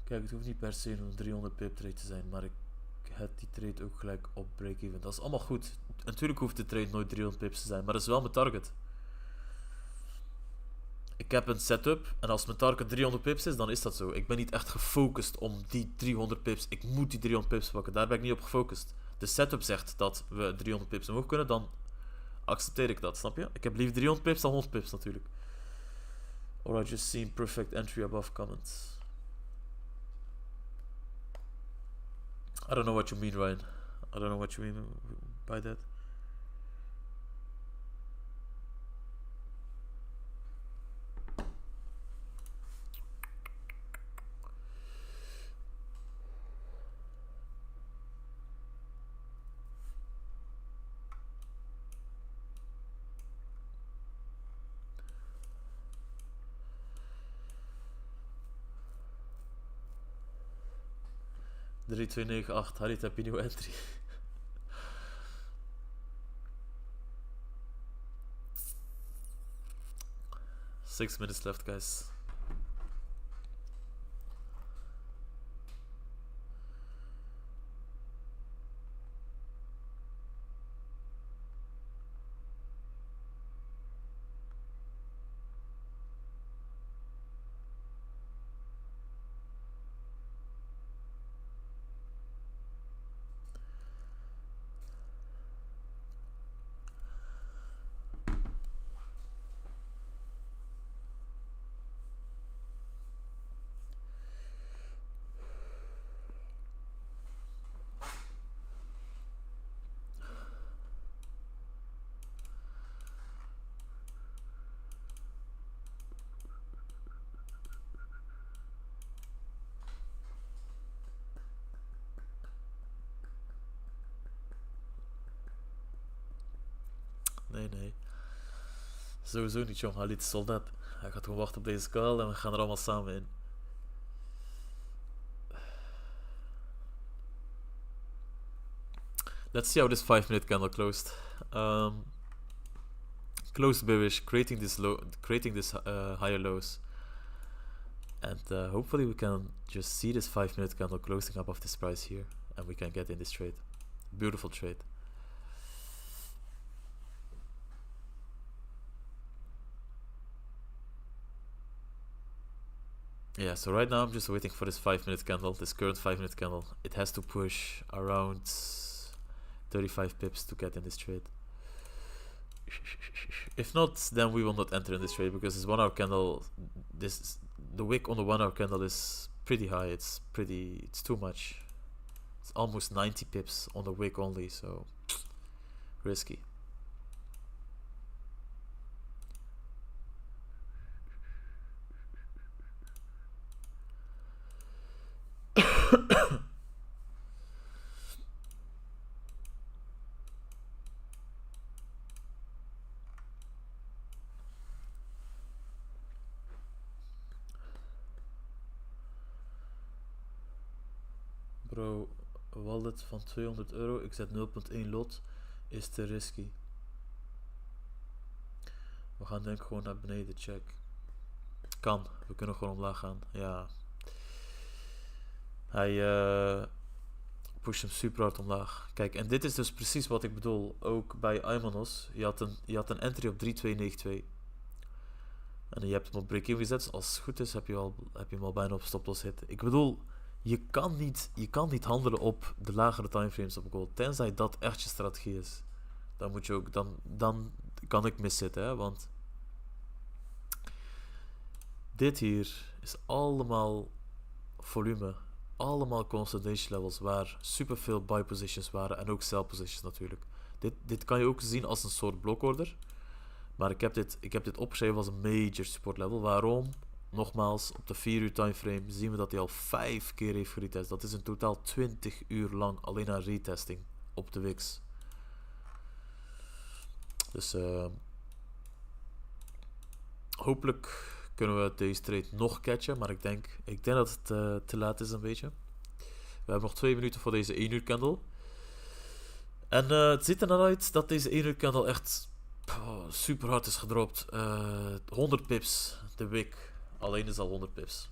Kijk, het hoeft niet per se een 300 pip trade te zijn, maar ik heb die trade ook gelijk op break-even. Dat is allemaal goed. Natuurlijk hoeft de trade nooit 300 pips te zijn, maar dat is wel mijn target. Ik heb een setup en als mijn target 300 pips is, dan is dat zo. Ik ben niet echt gefocust om die 300 pips. Ik moet die 300 pips pakken, daar ben ik niet op gefocust. De setup zegt dat we 300 pips omhoog kunnen, dan accepteer ik dat, snap je? Ik heb liever 300 pips dan 100 pips natuurlijk. Or I just seen perfect entry above comments. I don't know what you mean, Ryan. I don't know what you mean by that. Drie, 2, 9, 8. Harit, heb je nieuwe entry? Six minutes left, guys. Nee. Sowieso niet, jong. Halit is soldaat. Hij gaat gewoon wachten op deze call en we gaan er allemaal samen in. Let's see how this 5-minute candle closed. Closed bearish, creating this higher lows. And hopefully we can just see this 5-minute candle closing above this price here. And we can get in this trade. Beautiful trade. Yeah, so right now I'm just waiting for this 5-minute candle, this current 5-minute candle. It has to push around 35 pips to get in this trade. If not, then we will not enter in this trade because this 1 hour candle, the wick on the 1 hour candle is pretty high. It's too much. It's almost 90 pips on the wick only, so risky. Bro, wallet van €200, ik zet 0.1 lot, is te risky. We gaan denk ik gewoon naar beneden, check. Kan, we kunnen gewoon omlaag gaan, ja. Hij pusht hem super hard omlaag. Kijk, en dit is dus precies wat ik bedoel, ook bij Aymanos. Je had een entry op 3292. En je hebt hem op break-even gezet, dus als het goed is heb je hem al bijna op stop-loss hit. Ik bedoel, je kan niet handelen op de lagere timeframes op gold, tenzij dat echt je strategie is. Dan moet je ook, dan kan ik miszitten, hè, want dit hier is allemaal volume, allemaal consolidation levels waar superveel buy positions waren en ook sell positions natuurlijk. Dit kan je ook zien als een soort blokorder, maar ik heb dit opgeschreven als een major support level. Waarom? Nogmaals, op de 4 uur timeframe zien we dat hij al 5 keer heeft geretest. Dat is in totaal 20 uur lang alleen aan retesting op de WIX. Dus hopelijk kunnen we deze trade nog catchen, maar ik denk dat het te laat is een beetje. We hebben nog 2 minuten voor deze 1 uur candle. En het ziet er naar uit dat deze 1 uur candle echt super hard is gedropt. 100 pips, de wick. Alleen is al 100 pips.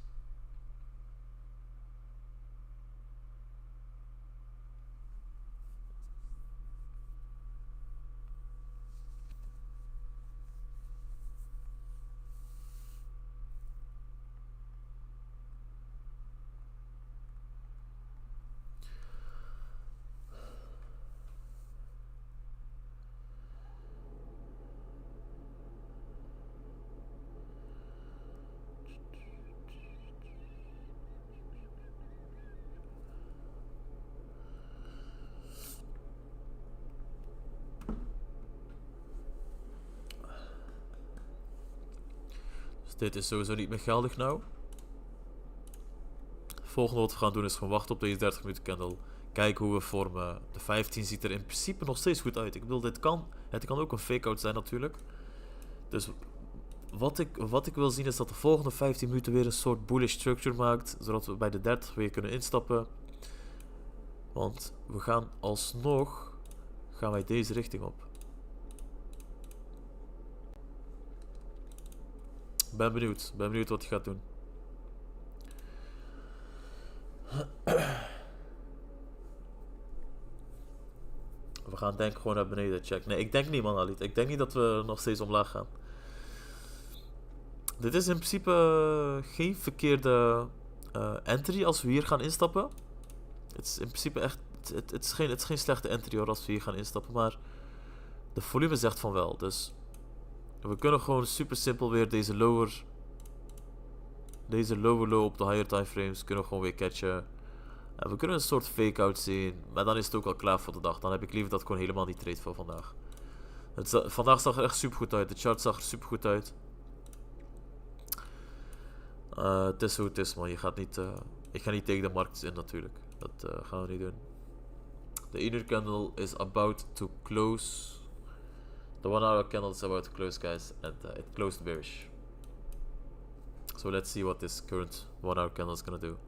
Dit is sowieso niet meer geldig nou. Het volgende wat we gaan doen is gewoon wachten op deze 30 minuten candle. Kijken hoe we vormen. De 15 ziet er in principe nog steeds goed uit. Ik bedoel, het kan ook een fake-out zijn natuurlijk. Dus wat ik wil zien is dat de volgende 15 minuten weer een soort bullish structure maakt. Zodat we bij de 30 weer kunnen instappen. Want we gaan alsnog deze richting op. Ben benieuwd wat hij gaat doen. We gaan denk ik gewoon naar beneden, check. Nee, ik denk niet, man, Alit. Ik denk niet dat we nog steeds omlaag gaan. Dit is in principe geen verkeerde entry als we hier gaan instappen. Het is in principe echt... Het is geen slechte entry hoor, als we hier gaan instappen. Maar de volume zegt van wel, dus... We kunnen gewoon super simpel weer deze lower low op de higher timeframes kunnen we gewoon weer catchen. En we kunnen een soort fake-out zien, maar dan is het ook al klaar voor de dag. Dan heb ik liever dat gewoon helemaal niet trade voor vandaag. Vandaag zag er echt super goed uit, de chart zag er super goed uit. Het is hoe het is, man. Ik ga niet tegen de markt in natuurlijk. Dat gaan we niet doen. De 1 uur candle is about to close. The 1 hour candle is about to close, guys, and it closed bearish. So let's see what this current 1 hour candle is gonna do.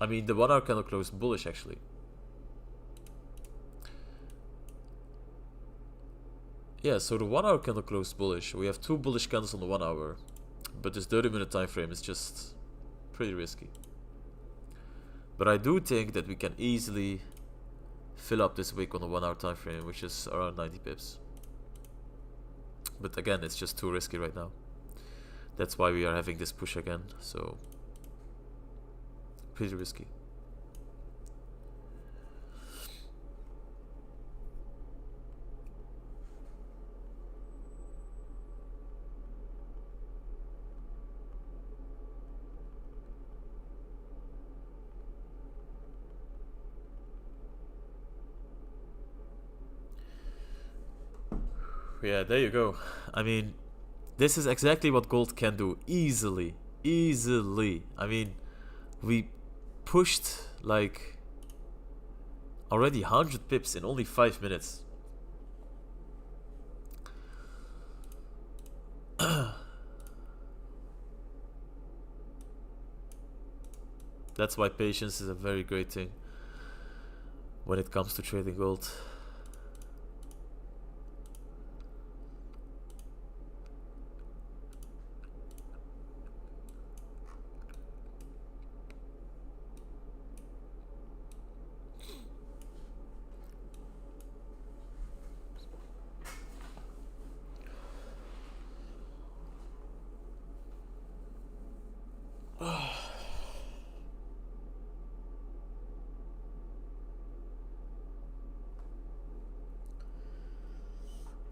I mean, the 1 hour candle closed bullish actually. Yeah, so the 1 hour candle closed bullish. We have 2 bullish candles on the 1 hour, but this 30-minute time frame is just pretty risky. But I do think that we can easily fill up this wick on the 1 hour time frame, which is around 90 pips. But again, it's just too risky right now. That's why we are having this push again, so pretty risky. Yeah, there you go. I mean, this is exactly what gold can do. Easily. I mean, we pushed like already 100 pips in only 5 minutes. That's why patience is a very great thing when it comes to trading gold.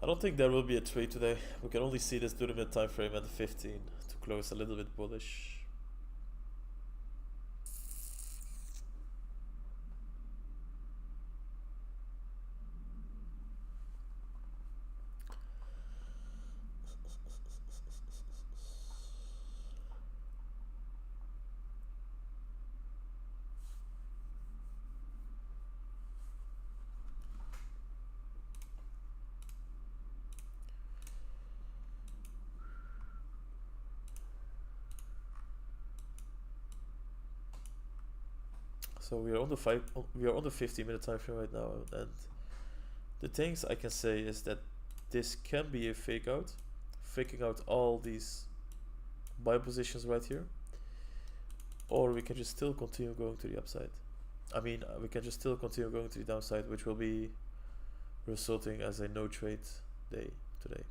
I don't think there will be a trade today. We can only see this 30-minute time frame at the 15 to close a little bit bullish. So we are on the 50-minute time frame right now, and the things I can say is that this can be a fake out, faking out all these buy positions right here, or we can just still continue going to the upside. I mean, we can just still continue going to the downside, which will be resulting as a no trade day today.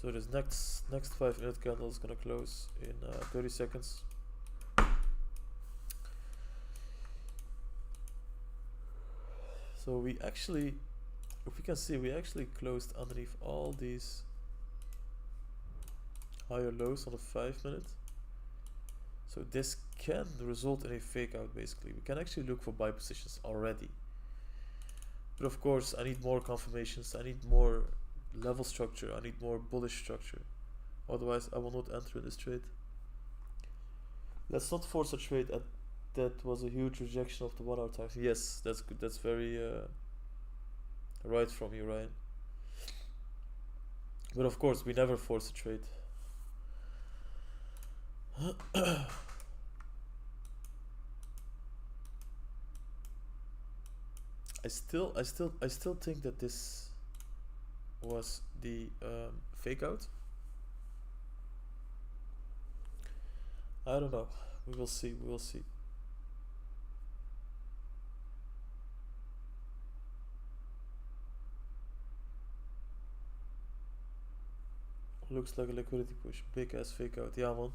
So this next 5-minute candle is gonna close in 30 seconds. So we actually, if we can see, we actually closed underneath all these higher lows on the 5-minute. So this can result in a fake out basically. We can actually look for buy positions already. But of course I need more confirmations, I need more level structure, I need more bullish structure. Otherwise I will not enter in this trade. Let's not force a trade. And that was a huge rejection of the 1 hour time. Yes, that's good. That's very right from you, Ryan. But of course, we never force a trade. I still think that this was the fake out. I don't know. We will see. We will see. Looks like a liquidity push. Big ass fake out. Yeah, man.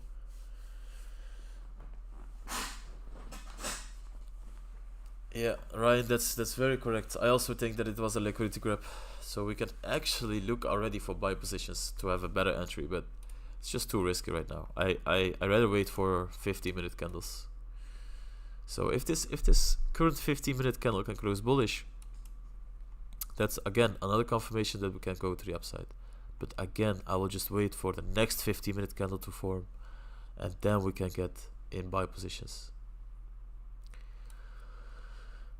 Yeah, Ryan, that's very correct. I also think that it was a liquidity grab. So we can actually look already for buy positions to have a better entry, but it's just too risky right now. I rather wait for 50-minute candles. So if this current 50-minute candle can close bullish, that's again another confirmation that we can go to the upside. But again, I will just wait for the next 50-minute candle to form, and then we can get in buy positions.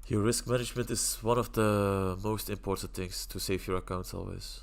Your risk management is one of the most important things to save your accounts always.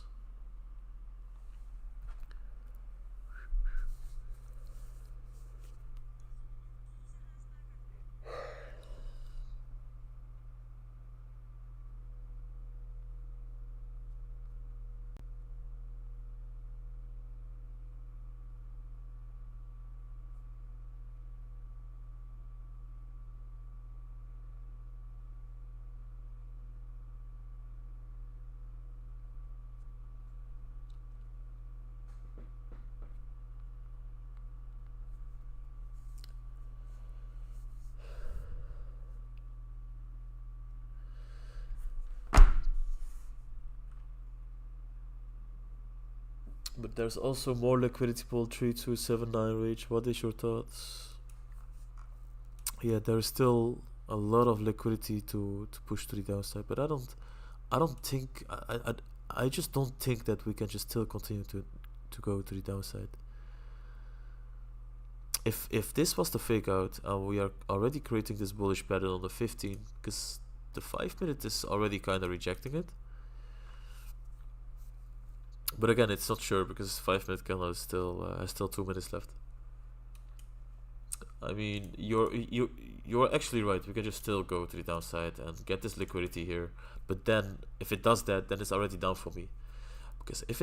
But there's also more liquidity pool 3279 range. What is your thoughts? Yeah, there's still a lot of liquidity to push to the downside, but I don't think I just don't think that we can just still continue to go to the downside. If this was the fake out and we are already creating this bullish pattern on the 15, because the 5-minute is already kind of rejecting it. But again, it's not sure because 5-minute candle is still has still 2 minutes left. I mean, you're actually right. We can just still go to the downside and get this liquidity here. But then, if it does that, then it's already down for me. Because if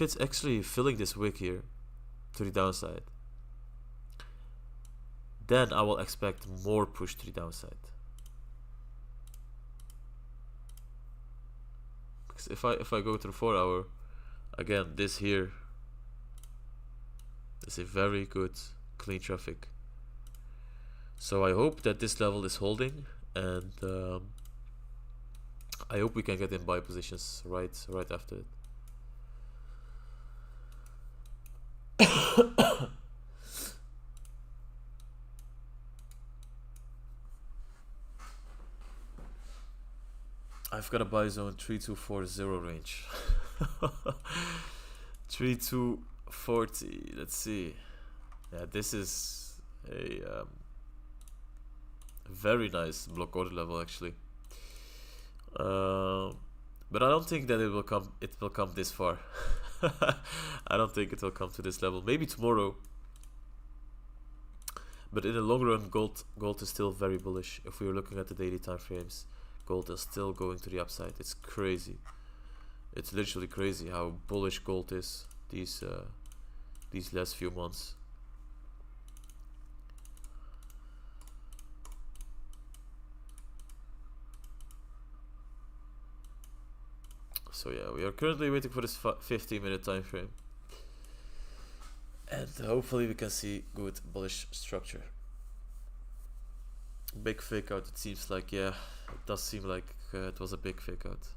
it's actually filling this wick here to the downside, then I will expect more push to the downside. Because if I go to the 4 hour, again, this here is a very good clean traffic. So I hope that this level is holding, and I hope we can get in buy positions right after it. I've got a buy zone 3240 range. 3240. Let's see. Yeah, this is a very nice block order level actually. But I don't think that it will come this far. I don't think it will come to this level. Maybe tomorrow. But in the long run, gold is still very bullish. If we are looking at the daily time frames, gold is still going to the upside. It's crazy. It's literally crazy how bullish gold is these last few months. So yeah, we are currently waiting for this 15-minute time frame, and hopefully we can see good bullish structure. Big fake out. It seems like, yeah, it does seem like it was a big fake out.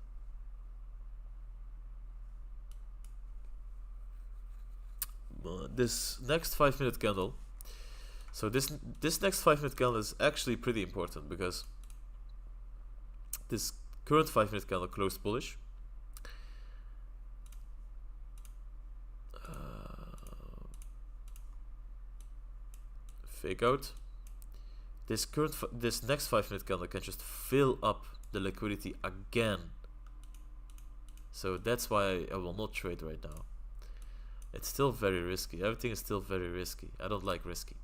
This next 5-minute candle. So this next 5-minute candle is actually pretty important because this current 5-minute candle closed bullish. Fake out. This next 5-minute candle can just fill up the liquidity again. So that's why I will not trade right now. It's still very risky. Everything is still very risky. I don't like risky.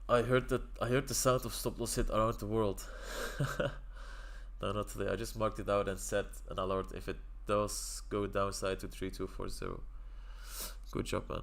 I heard the sound of stop loss hit around the world. No, not today. I just marked it out and set an alert if it does go downside to 3240. Good job, man.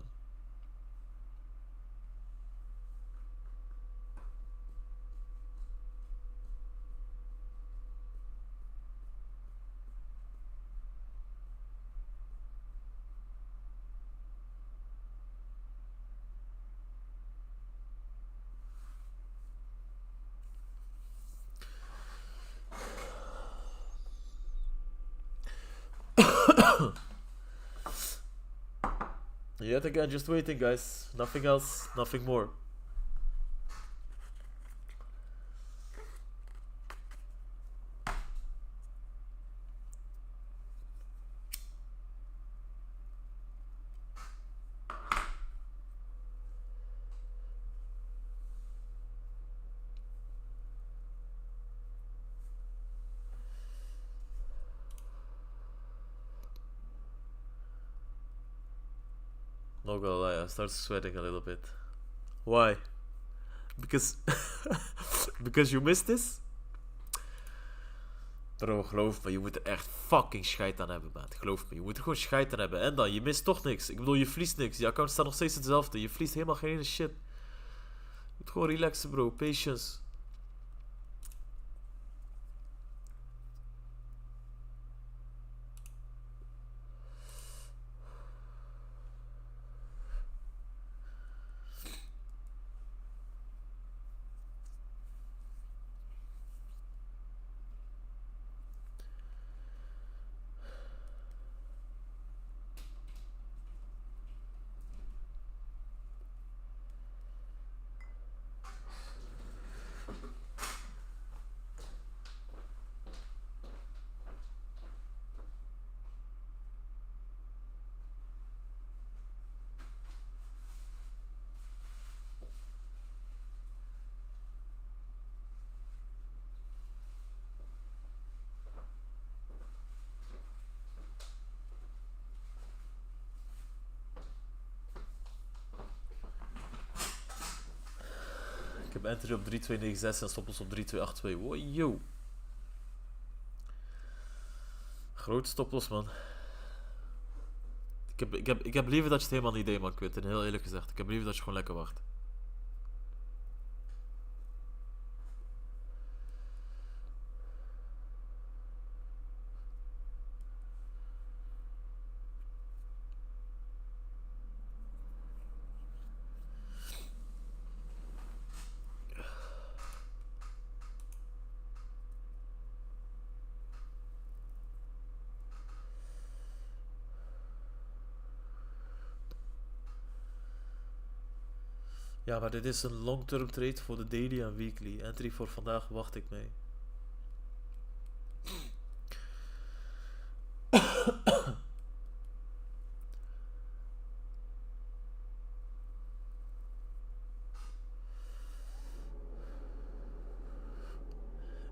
Yet again, just waiting, guys. Nothing else, nothing more. Not gonna lie, I start sweating a little bit. Why? Because because you missed this? Bro, geloof me, je moet er echt fucking scheid aan hebben, maat. Geloof me, je moet er gewoon scheid aan hebben. En dan, je mist toch niks. Ik bedoel, je verliest niks. Je account staat nog steeds hetzelfde. Je verliest helemaal geen ene shit. Je moet gewoon relaxen, bro. Patience. Ik heb entry op 3296 en stoploss op 3282. Wow, yo. Groot stoploss, man. Ik heb liever dat je het helemaal niet deed, man, Quinten. Heel eerlijk gezegd. Ik heb liever dat je gewoon lekker wacht. Ja, maar dit is een long-term trade voor de daily en weekly. Entry voor vandaag wacht ik mee.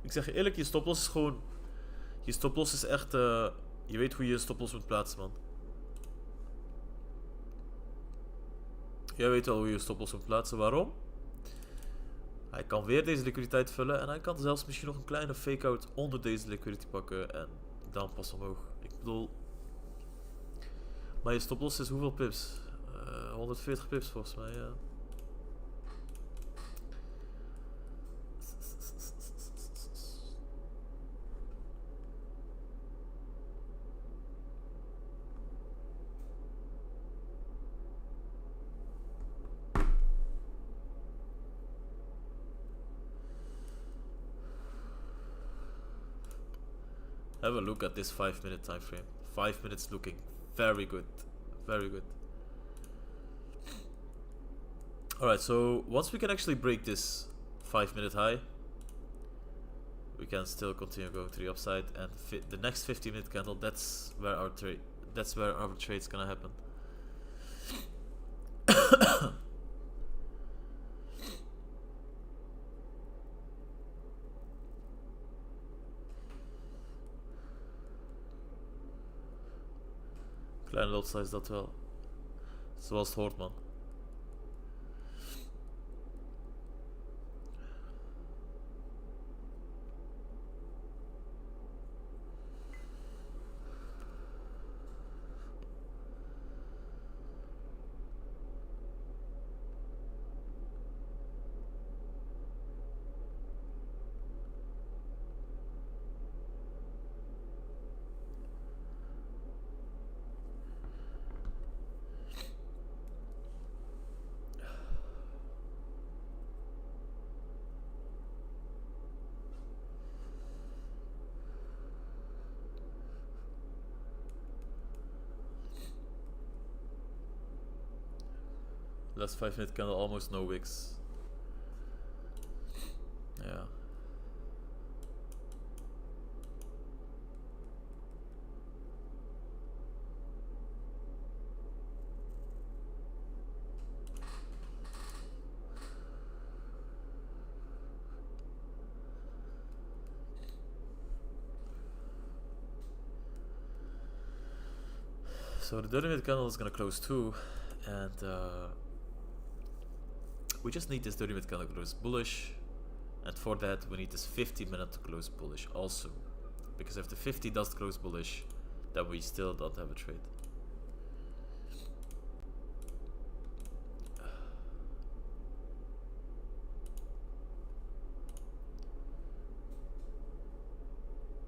Ik zeg je eerlijk, je stoploss is gewoon... Je stoploss is echt... je weet hoe je je stoploss moet plaatsen, man. Jij weet wel hoe je je stoploss moet plaatsen. Waarom? Hij kan weer deze liquiditeit vullen. En hij kan zelfs misschien nog een kleine fake-out onder deze liquidity pakken. En dan pas omhoog. Ik bedoel... Maar je stoploss is hoeveel pips? 140 pips volgens mij, ja. Have a look at this 5-minute time frame. 5 minutes looking very good. Very good. Alright, so once we can actually break this 5-minute high, we can still continue going to the upside. And the next 50-minute candle, that's where our trade, that's where our trade's gonna happen. Kleine lotsa is dat wel. Zoals het hoort, man. Last 5-minute candle, almost no wicks. Yeah. So the 30-minute candle is gonna close too, and we just need this 30-minute candle to close bullish, and for that we need this 50-minute to close bullish also, because if the 50 does close bullish, then we still don't have a trade.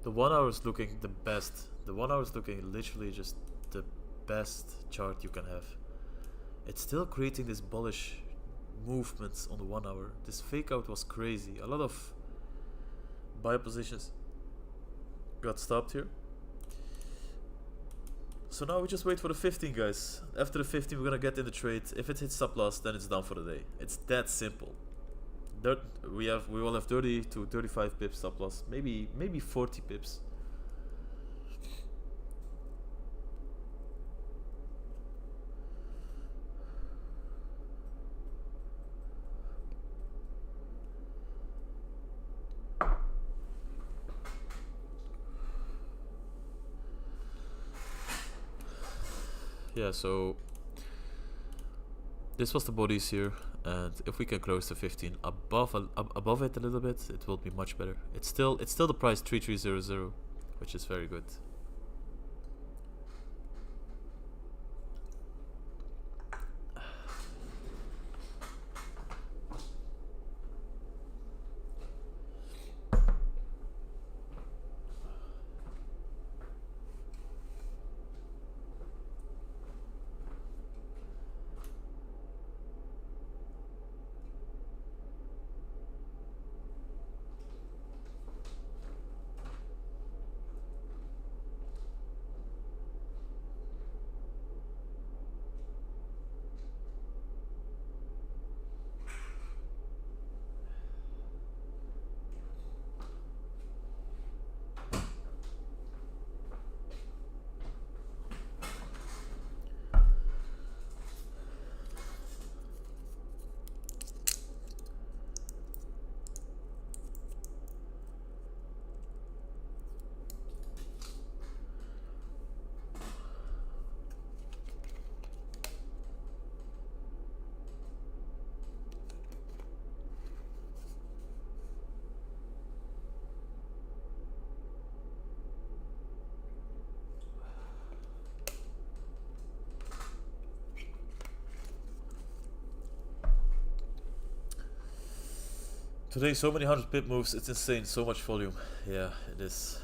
The 1 hour is looking the best. The 1 hour is looking literally just the best chart you can have. It's still creating this bullish movements on the 1 hour. This fake out was crazy. A lot of buy positions got stopped here. So now we just wait for the 15, guys. After the 15 we're gonna get in the trade. If it hits stop loss, then it's done for the day. It's that simple. We will have 30 to 35 pips stop loss, maybe 40 pips. Yeah, so this was the bodies here, and if we can close the 15 above it a little bit, it will be much better. It's still the price 3300, which is very good. Today, so many 100 pip moves, it's insane, so much volume. Yeah, it is.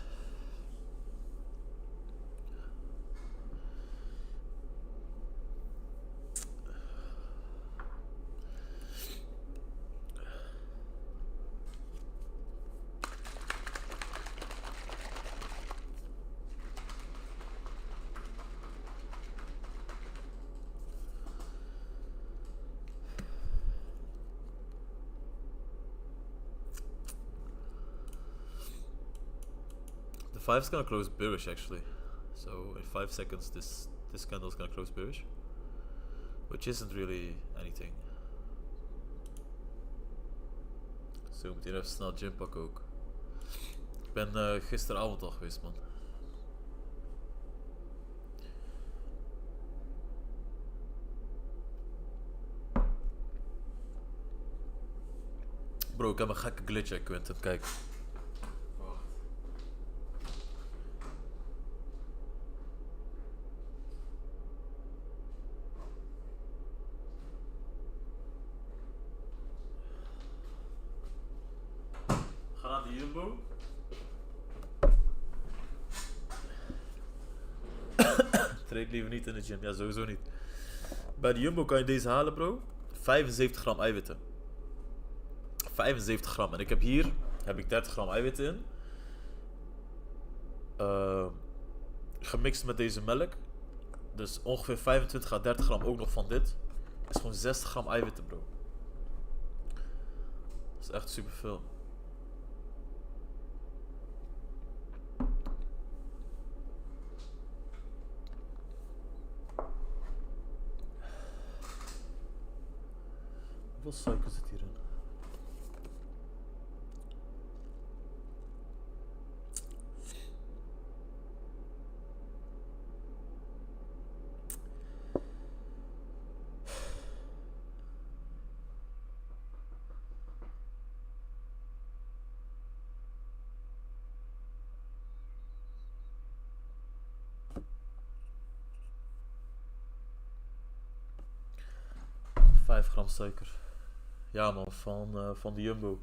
The 5's gonna close bearish actually, so So in 5 seconds this candle is gonna close bearish, which isn't really anything. Zo, moet hier even snel gym pakken ook. Ik ben gisteravond al geweest, man. Bro, ik heb een gekke glitch, Quentin, kijk. Wacht. Ga naar de Jumbo. Trade liever niet in de gym, ja sowieso niet. Bij de Jumbo kan je deze halen, bro. 75 gram eiwitten. 75 gram. En ik heb hier 30 gram eiwitten in. Gemixt met deze melk. Dus ongeveer 25 à 30 gram ook nog van dit. Is gewoon 60 gram eiwitten, bro. Dat is echt super veel. Hoeveel suiker zit hierin? Gram suiker. Ja man, van de Jumbo.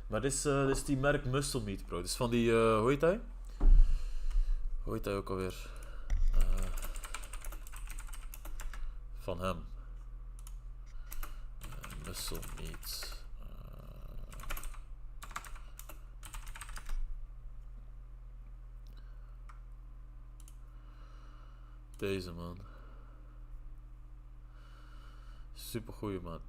Maar dit is die merk Muscle Meat, bro. Dit is van die, hoe heet hij? Hoe heet hij ook alweer? Van hem. Muscle Meat. Deze man. Super goeie, maat.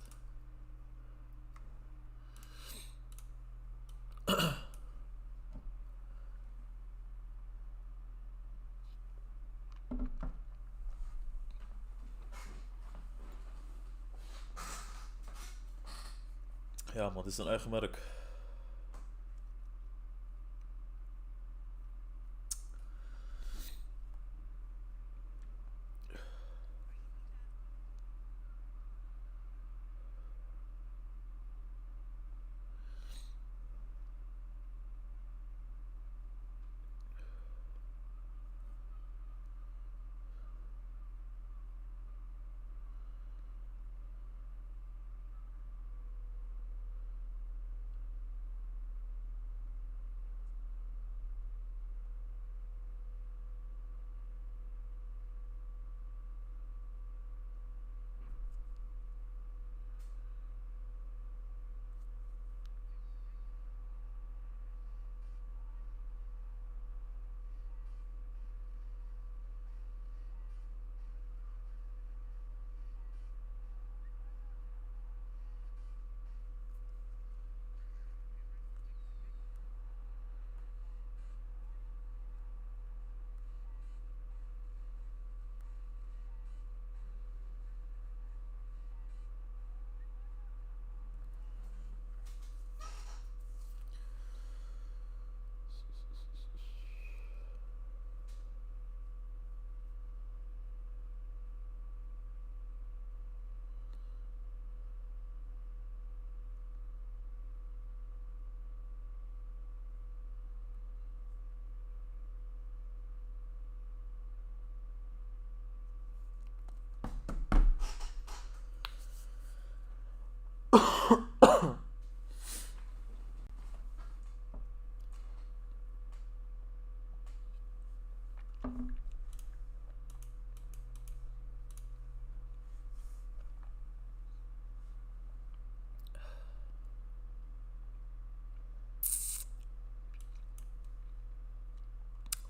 Ja man, dit is een eigen merk.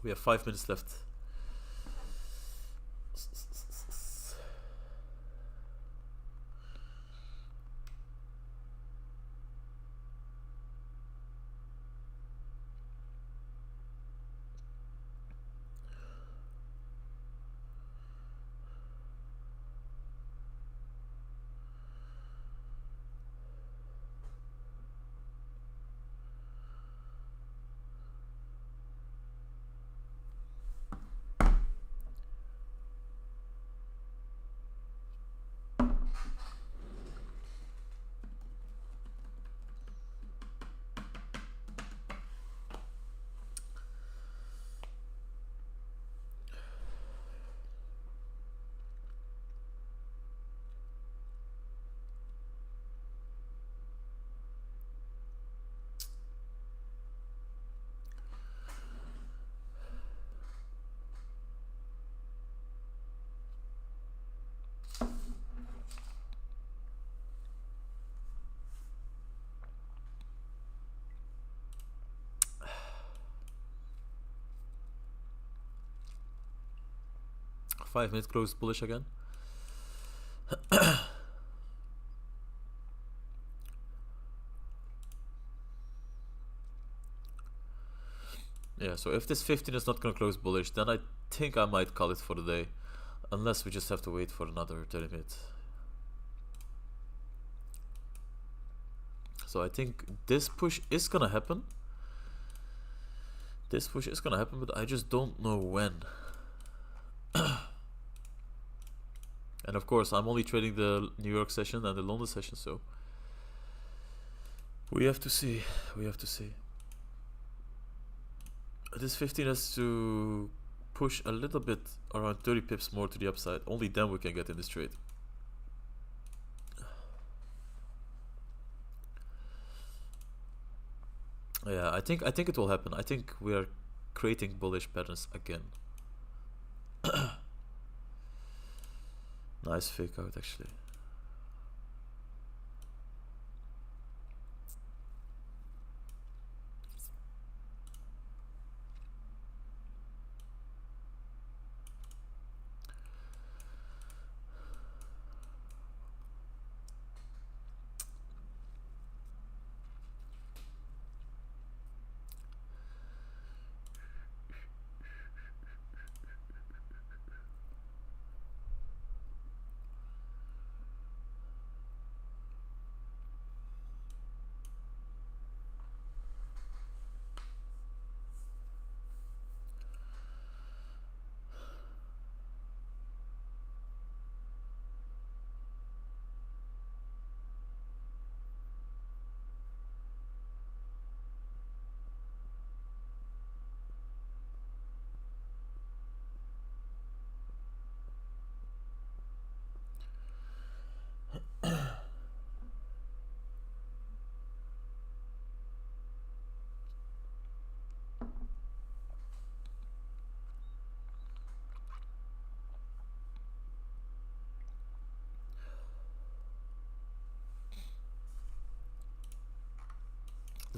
We have 5 minutes left. 5-minute close bullish again. Yeah, so if this 15 is not gonna close bullish, then I think I might call it for the day. Unless we just have to wait for another 30 minutes. So I think this push is gonna happen. This push is gonna happen, but I just don't know when. And of course, I'm only trading the New York session and the London session, so we have to see. We have to see. This 15 has to push a little bit, around 30 pips more to the upside. Only then we can get in this trade. Yeah, I think it will happen. I think we are creating bullish patterns again. Nice fake out, actually.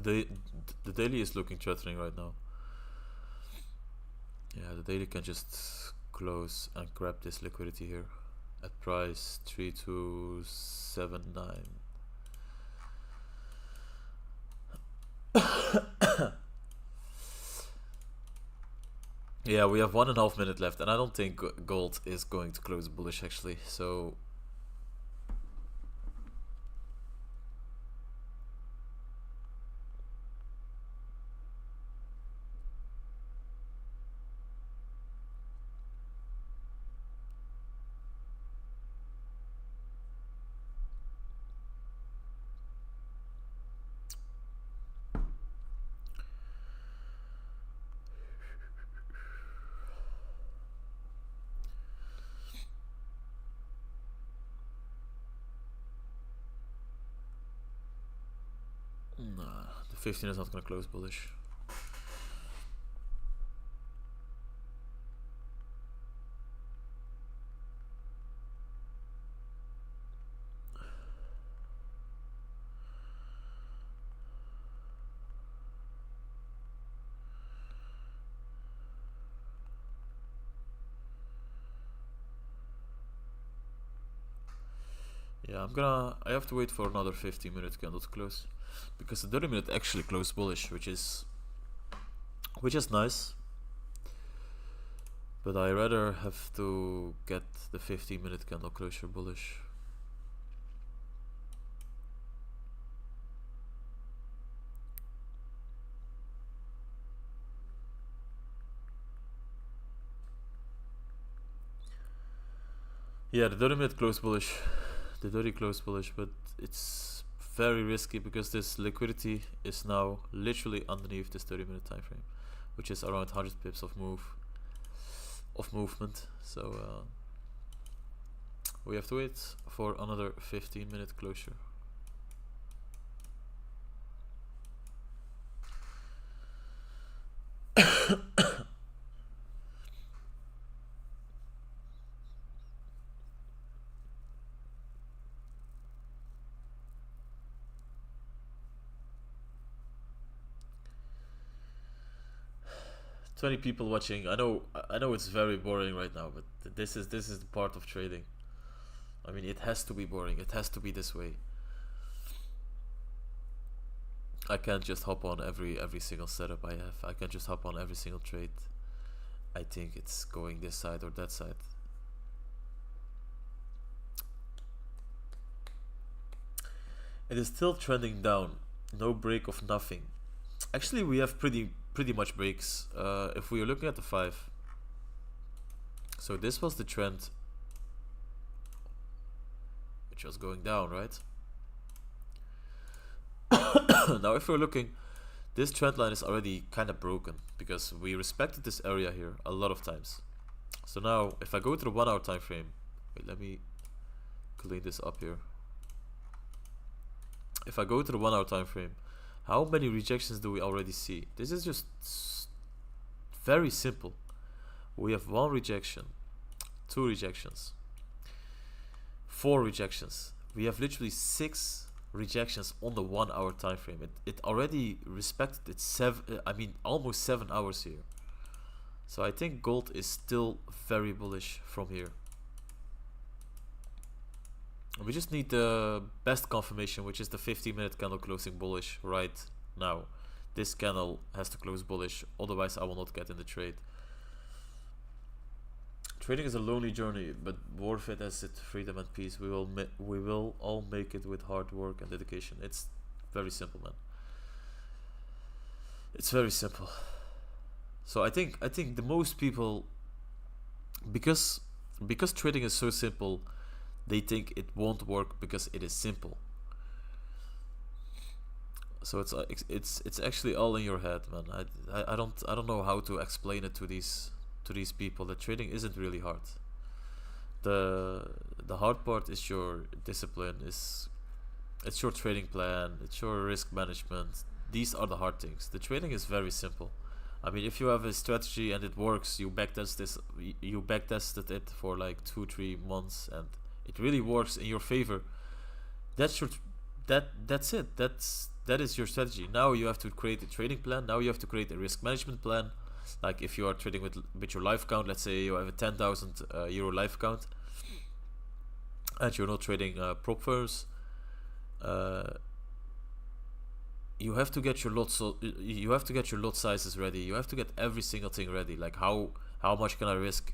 The daily is looking threatening right now. Yeah, the daily can just close and grab this liquidity here at price 3279. Yeah, we have 1.5 minutes left, and I don't think gold is going to close bullish actually. So nah, the 15 is not going to close bullish. Yeah, I have to wait for another 15-minute candle to close, because the 30-minute actually closed bullish, which is nice. But I rather have to get the 15-minute candle closure bullish. Yeah, the 30-minute closed bullish. The 30 closed bullish, but it's very risky because this liquidity is now literally underneath this 30-minute time frame, which is around 100 pips of movement. So we have to wait for another 15-minute closure. 20 people watching. I know it's very boring right now, but this is the part of trading. I mean, it has to be boring. It has to be this way. I can't just hop on every single setup I have. I can't just hop on every single trade. I think it's going this side or that side. It is still trending down. No break of nothing. Actually, we have pretty much breaks. If we are looking at the 5. So this was the trend, which was going down, right? Now if we're looking, this trend line is already kind of broken because we respected this area here a lot of times. So now if I go to the 1 hour time frame, wait, let me clean this up here. If I go to the 1 hour time frame, how many rejections do we already see? This is just very simple. We have 1 rejection, 2 rejections, 4 rejections. We have literally 6 rejections on the 1 hour time frame. It already respected its almost 7 hours here. So I think gold is still very bullish from here. We just need the best confirmation, which is the 15-minute candle closing bullish right now. This candle has to close bullish, otherwise I will not get in the trade. Trading is a lonely journey, but worth it as it freedom and peace. We will all make it with hard work and dedication. It's very simple, man. It's very simple. So I think the most people, because trading is so simple, they think it won't work because it is simple. So it's actually all in your head, man. I don't know how to explain it to these people that trading isn't really hard. The hard part is your discipline, it's your trading plan, it's your risk management. These are the hard things. The trading is very simple. I mean, if you have a strategy and it works, you backtested it for like 2-3 months and it really works in your favor. That's it. That is your strategy. Now you have to create a trading plan. Now you have to create a risk management plan. Like if you are trading with your life count, let's say you have a 10,000 euro life count, and you're not trading prop firms. You have to get your lot. You have to get your lot sizes ready. You have to get every single thing ready. Like how much can I risk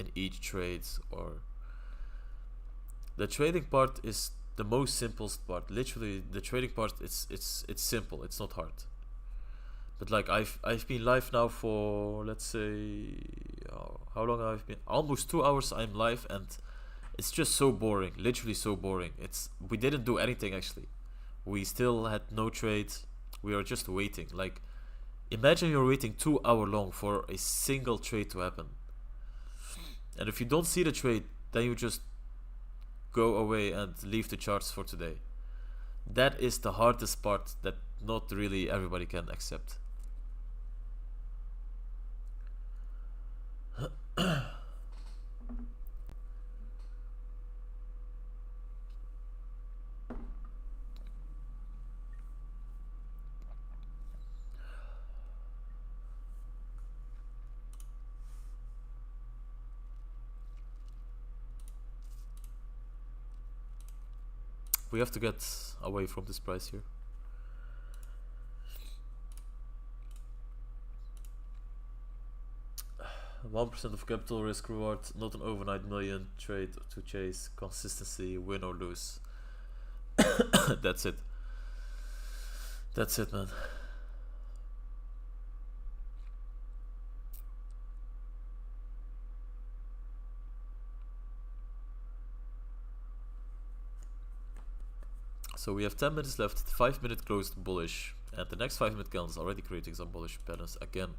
in each trade? Or the trading part is the most simplest part. Literally, the trading part it's simple. It's not hard. But like I've been live now for, let's say, how long I've been? Almost 2 hours I'm live, and it's just so boring. Literally so boring. We didn't do anything actually. We still had no trades. We are just waiting. Like, imagine you're waiting 2 hours long for a single trade to happen. And if you don't see the trade, then you just go away and leave the charts for today. That is the hardest part that not really everybody can accept. We have to get away from this price here. $1% of capital risk reward, not an overnight million trade to chase. Consistency, win or lose. That's it. That's it, man. So we have 10 minutes left, 5 minute closed bullish, and the next 5 minute candle is already creating some bullish patterns again.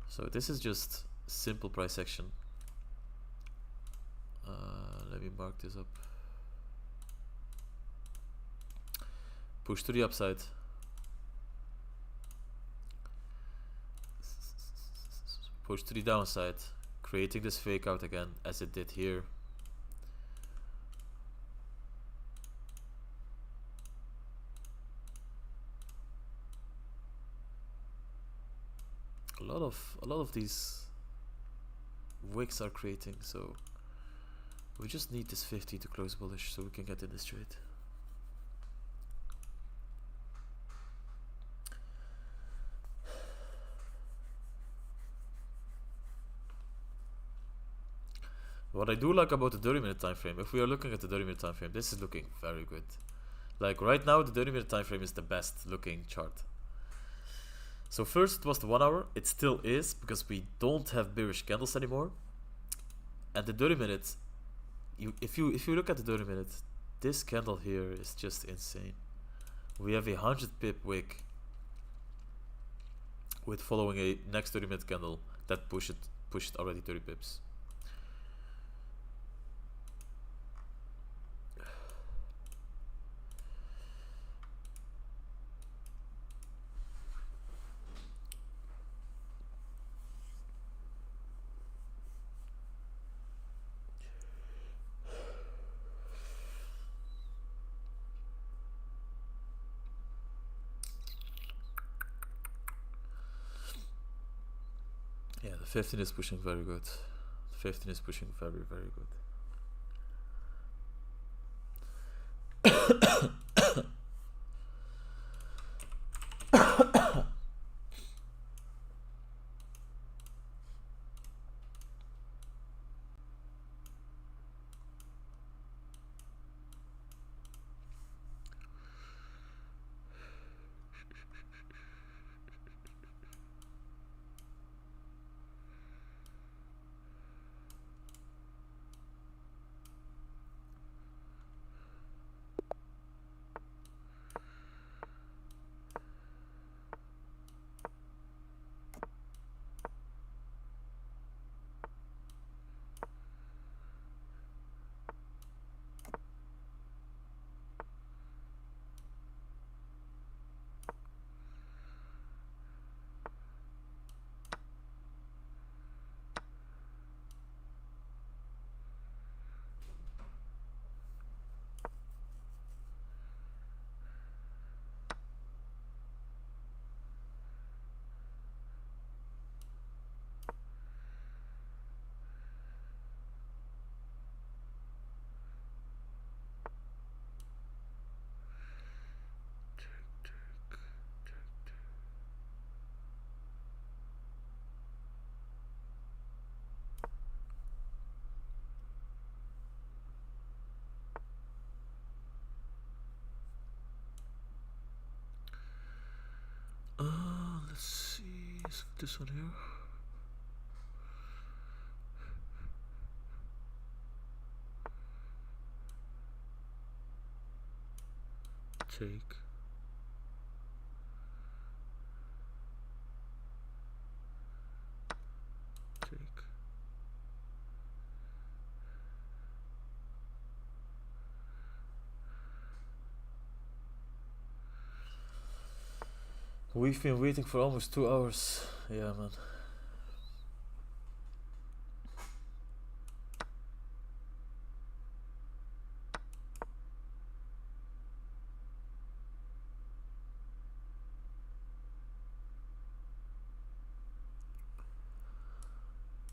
So this is just simple price action. Let me mark this up. Push to the upside. Push to the downside, creating this fake out again as it did here. a lot of these wicks are creating, so we just need this 50 to close bullish so we can get in this trade. What I do like about the 30-minute time frame, if we are looking at the 30-minute time frame, this is looking very good. Like right now, the 30-minute time frame is the best looking chart. So first it was the 1 hour, it still is, because we don't have bearish candles anymore. And the 30 minutes, if you look at the 30 minutes, this candle here is just insane. We have a 100 pip wick with following a next 30-minute candle that pushed already 30 pips. Yeah, the 15 is pushing very good. The 15 is pushing very, very good. Let's see, is it this one here? Take. We've been waiting for almost 2 hours. Yeah, man.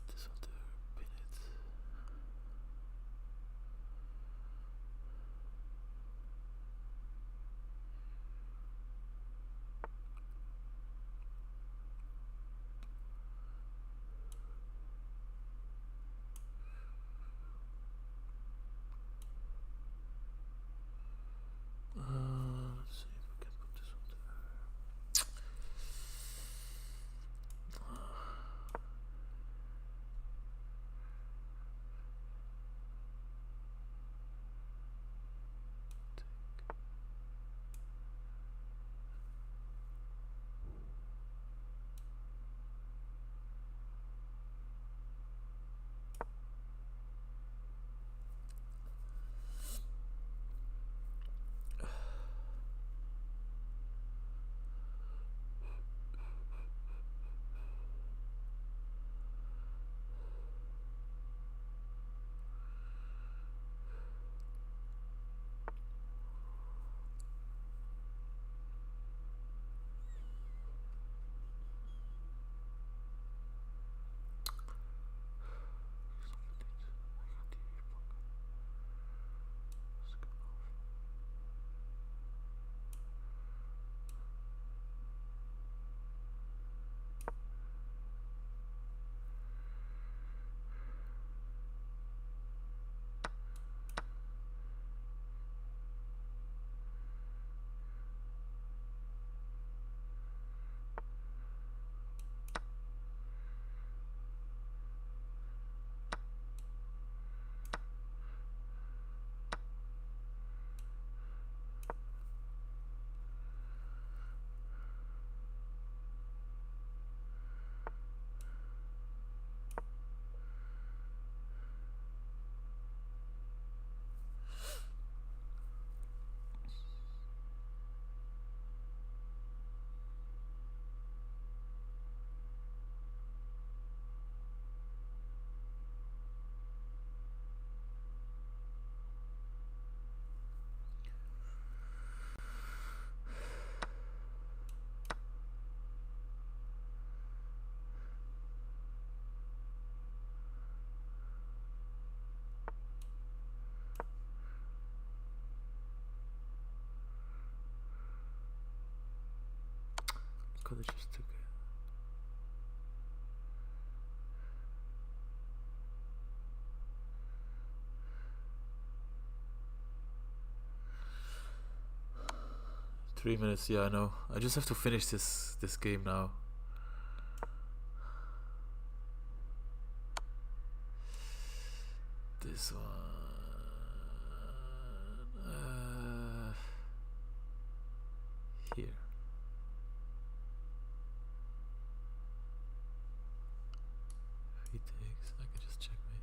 This one there, pin it. could have just took it. Three minutes, yeah, I know. I just have to finish this game now. This one. Here. Three takes. I can just checkmate.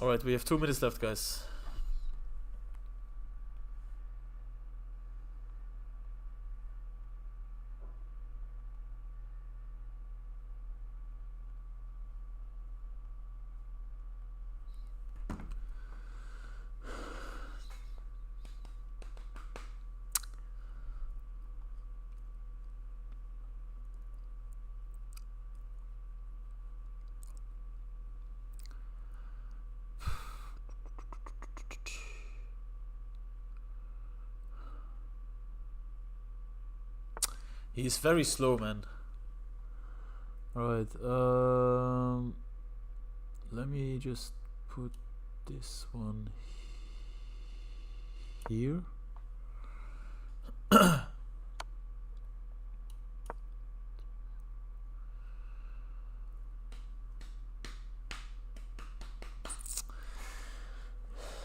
Alright, we have 2 minutes left, guys. He's very slow, man. Alright, let me just put this one here.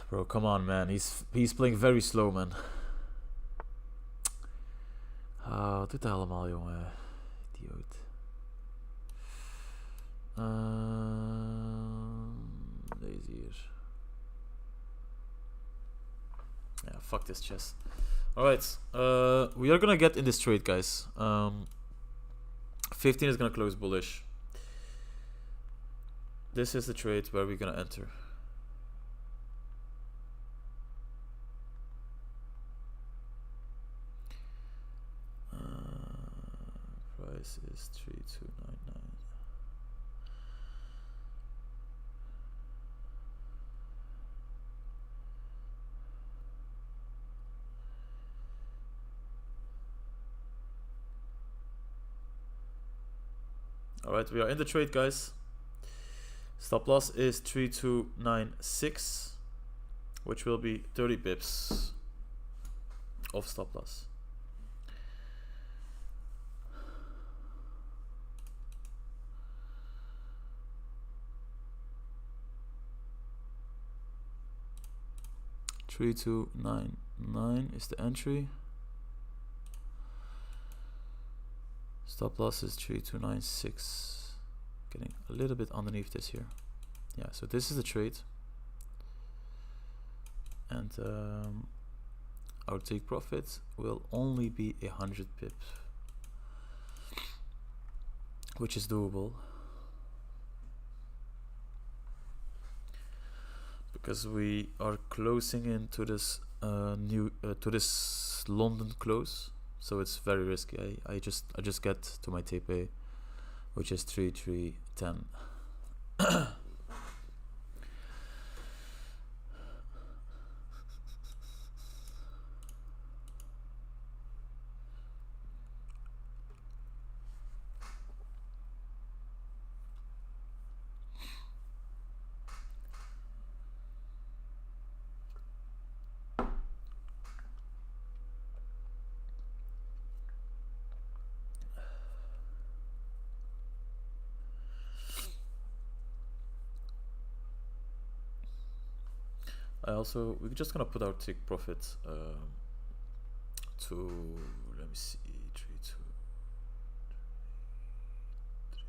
Bro, come on, man. He's playing very slow, man. Wat doet hij allemaal, jongen? Idioot. Deze hier. Yeah, fuck this chess. Alright, we are gonna get in this trade, guys. 15 is gonna close bullish. This is the trade where we're gonna enter. Price is 3299. Alright, we are in the trade, guys. Stop loss is 3296, which will be 30 pips of stop loss. $3299 is the entry. Stop loss is 3296. Getting a little bit underneath this here. Yeah, so this is the trade. And our take profit will only be 100 pips, which is doable. Because we are closing into this to this London close, so it's very risky. I just get to my TP, which is 3310. We're just gonna put our take profit to, let me see, 3, 2, 3.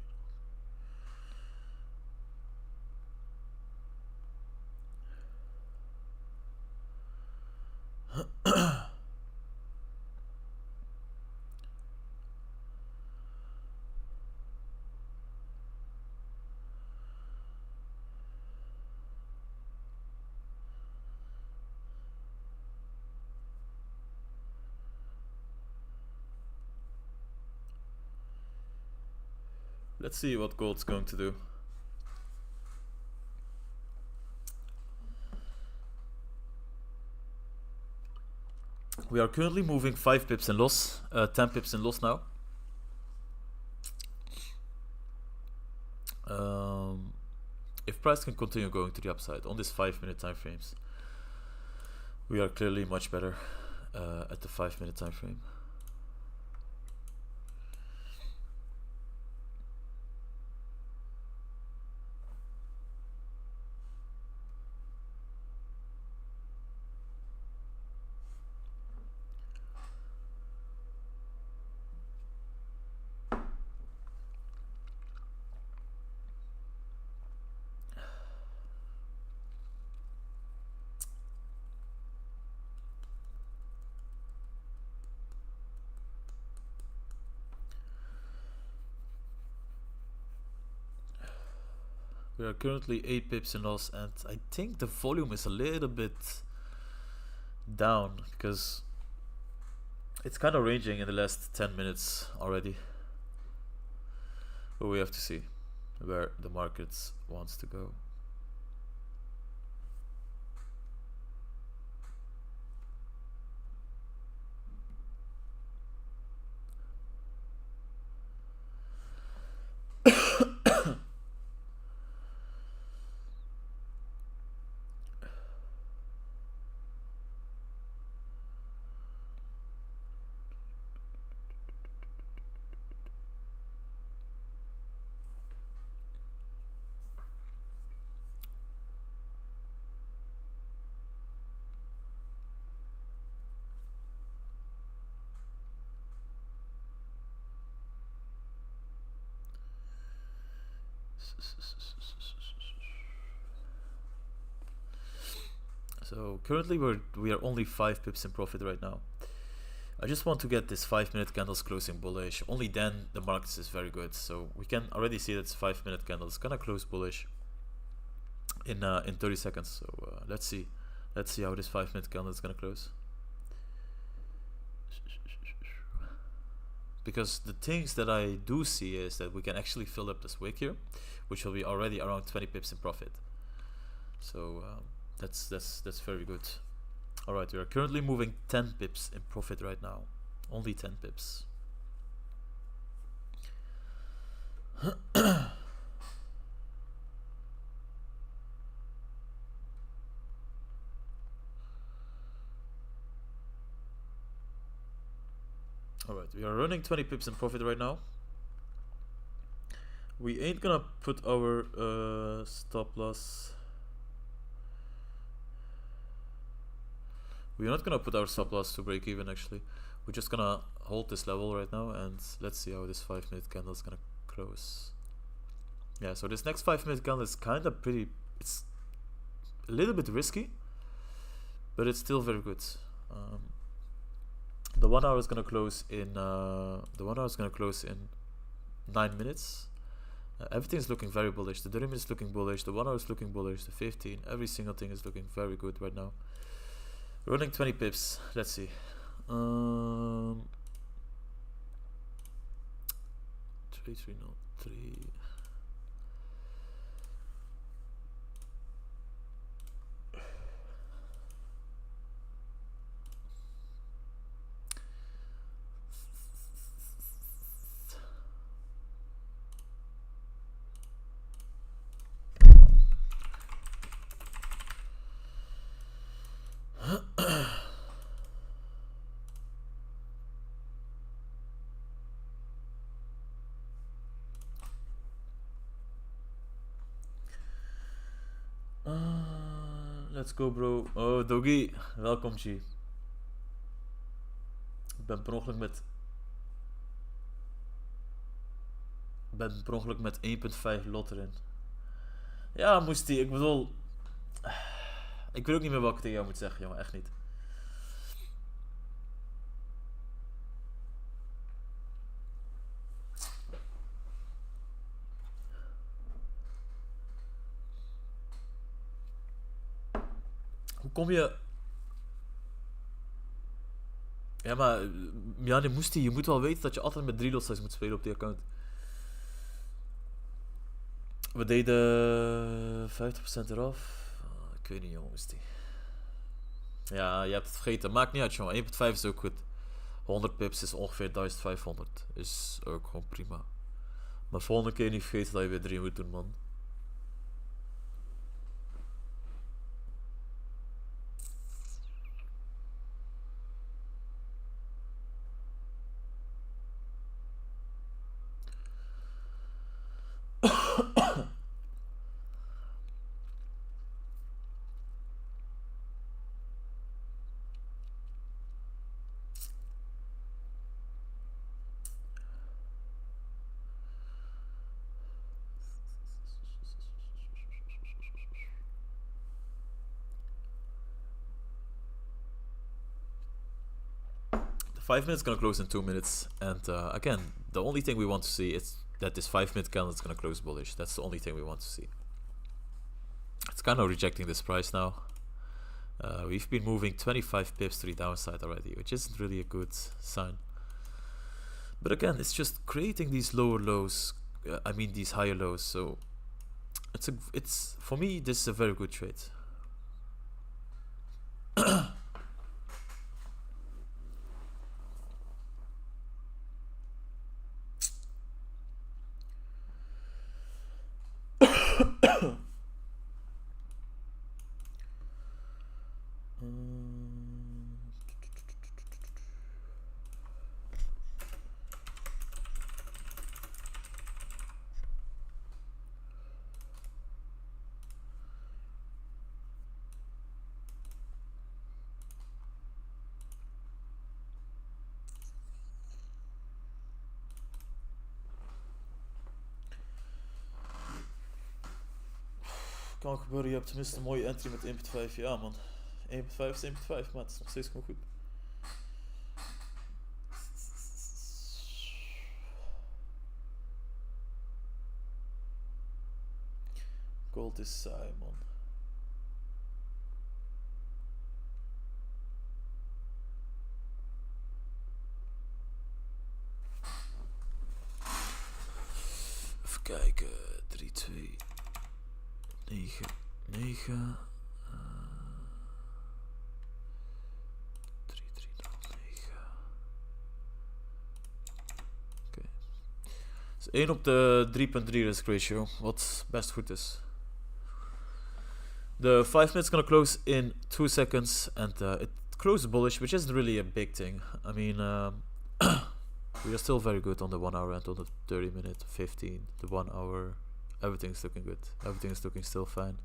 Let's see what gold's going to do. We are currently moving 5 pips in loss, 10 pips in loss now. If price can continue going to the upside on this 5-minute time frames, we are clearly much better at the 5-minute time frame. We are currently 8 pips in loss, and I think the volume is a little bit down because it's kind of ranging in the last 10 minutes already. But we have to see where the market wants to go. So currently we are only 5 pips in profit right now. I just want to get this 5-minute candles closing bullish. Only then the market is very good. So we can already see that it's 5-minute candles gonna close bullish in 30 seconds. So let's see how this 5-minute candle is gonna close. Because the things that I do see is that we can actually fill up this wick here, which will be already around 20 pips in profit. So that's very good. Alright, we are currently moving 10 pips in profit right now. Only 10 pips. Alright, we are running 20 pips in profit right now. We ain't gonna put our stop loss. We're not gonna put our stop loss to break even actually. We're just gonna hold this level right now and let's see how this 5-minute candle is gonna close. Yeah, so this next 5-minute candle is kind of pretty, it's a little bit risky, but it's still very good. The 1 hour is gonna close in 9 minutes. Everything's looking very bullish. The 30 minutes is looking bullish, the 1 hour is looking bullish, the 15, every single thing is looking very good right now. Running 20 pips. Let's see. 3303. Let's go, bro. Oh, Doggy. Welkom, G. Ik ben per ongeluk met 1.5 lot erin. Ja, moest die. Ik bedoel... Ik weet ook niet meer wat ik tegen jou moet zeggen, jongen. Echt niet. Hoe kom je... Ja, maar... Miane Moesti, je moet wel weten dat je altijd met 3 lots moet spelen op die account. We deden 50% eraf. Ik weet niet, jongen, Moesti. Ja, je hebt het vergeten. Maakt niet uit, jongen. 1.5 is ook goed. 100 pips is ongeveer 1500. Is ook gewoon prima. Maar volgende keer niet vergeten dat je weer 3 moet doen, man. The 5 minutes gonna close in 2 minutes. And again, the only thing we want to see is that this 5-minute candle is gonna close bullish. That's the only thing we want to see. It's kind of rejecting this price now. We've been moving 25 pips to the downside already, which isn't really a good sign. But again, it's just creating these lower lows. I mean these higher lows. So it's for me, this is a very good trade. Kan gebeuren, je hebt tenminste een mooie entry met 1.5. Ja man, 1.5 is 1.5, maar het is nog steeds gewoon goed. Gold is saai man. Even kijken, 3, 2... 9, 9, 3, 3, 0, 9. Oké. Dus 1 op de 3.3 risk ratio, wat best goed is. The 5 minutes gonna close in 2 seconds, and it closed bullish, which isn't really a big thing. I mean, we are still very good on the 1 hour and on the 30 minute, 15, the 1 hour. Everything's looking good. Everything's looking still fine.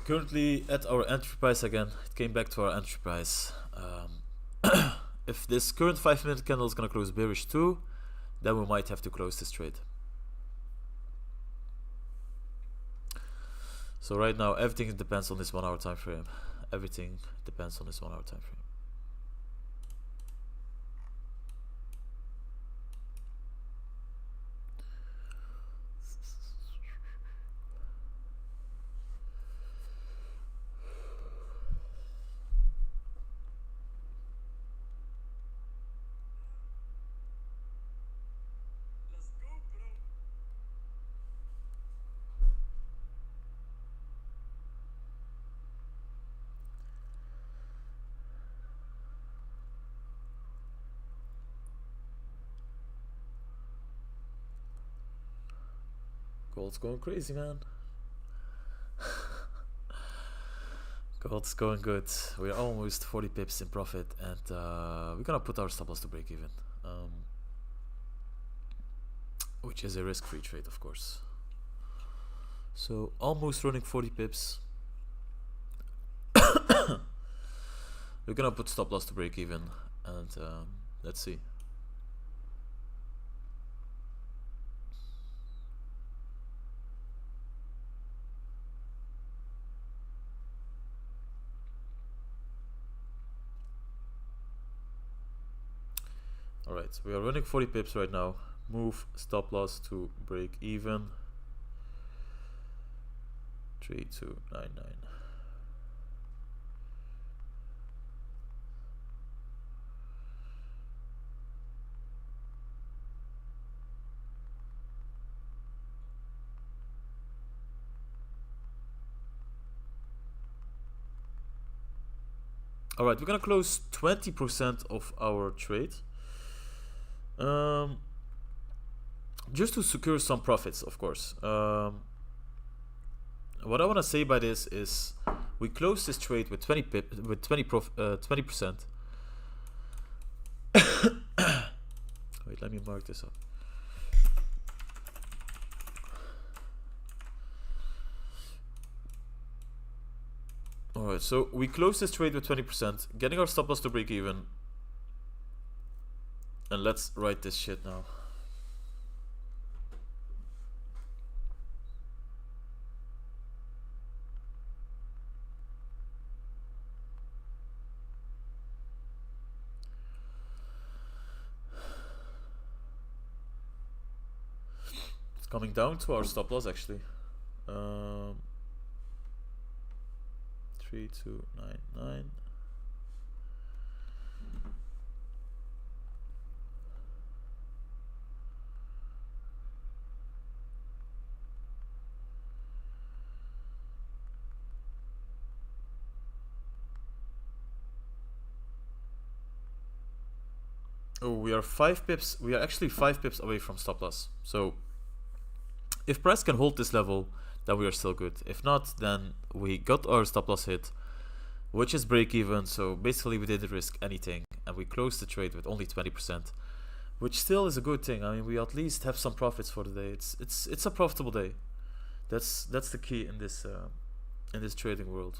Currently at our entry price again. It came back to our entry price. If this current 5-minute candle is gonna close bearish too, then we might have to close this trade. So right now everything depends on this 1 hour time frame. Everything depends on this 1 hour time frame. Gold's going crazy, man. Gold's going good. We're almost 40 pips in profit, and we're gonna put our stop loss to break even. which is a risk-free trade, of course. So almost running 40 pips. We're gonna put stop loss to break even, and let's see. Alright, we are running 40 pips right now. Move stop loss to break even. 3299. Alright, we're gonna close 20% of our trade. Just to secure some profits, of course. What I want to say by this is we close this trade with 20%. Wait, let me mark this up. Alright, so we close this trade with 20%, getting our stop loss to break even. And let's write this shit now. It's coming down to our stop loss actually. 3299. Oh, we are 5 pips. We are actually 5 pips away from stop loss. So if price can hold this level, then we are still good. If not, then we got our stop loss hit, which is break even. So basically we didn't risk anything, and we closed the trade with only 20%, which still is a good thing. I mean, we at least have some profits for the day. It's a profitable day. That's the key in this trading world.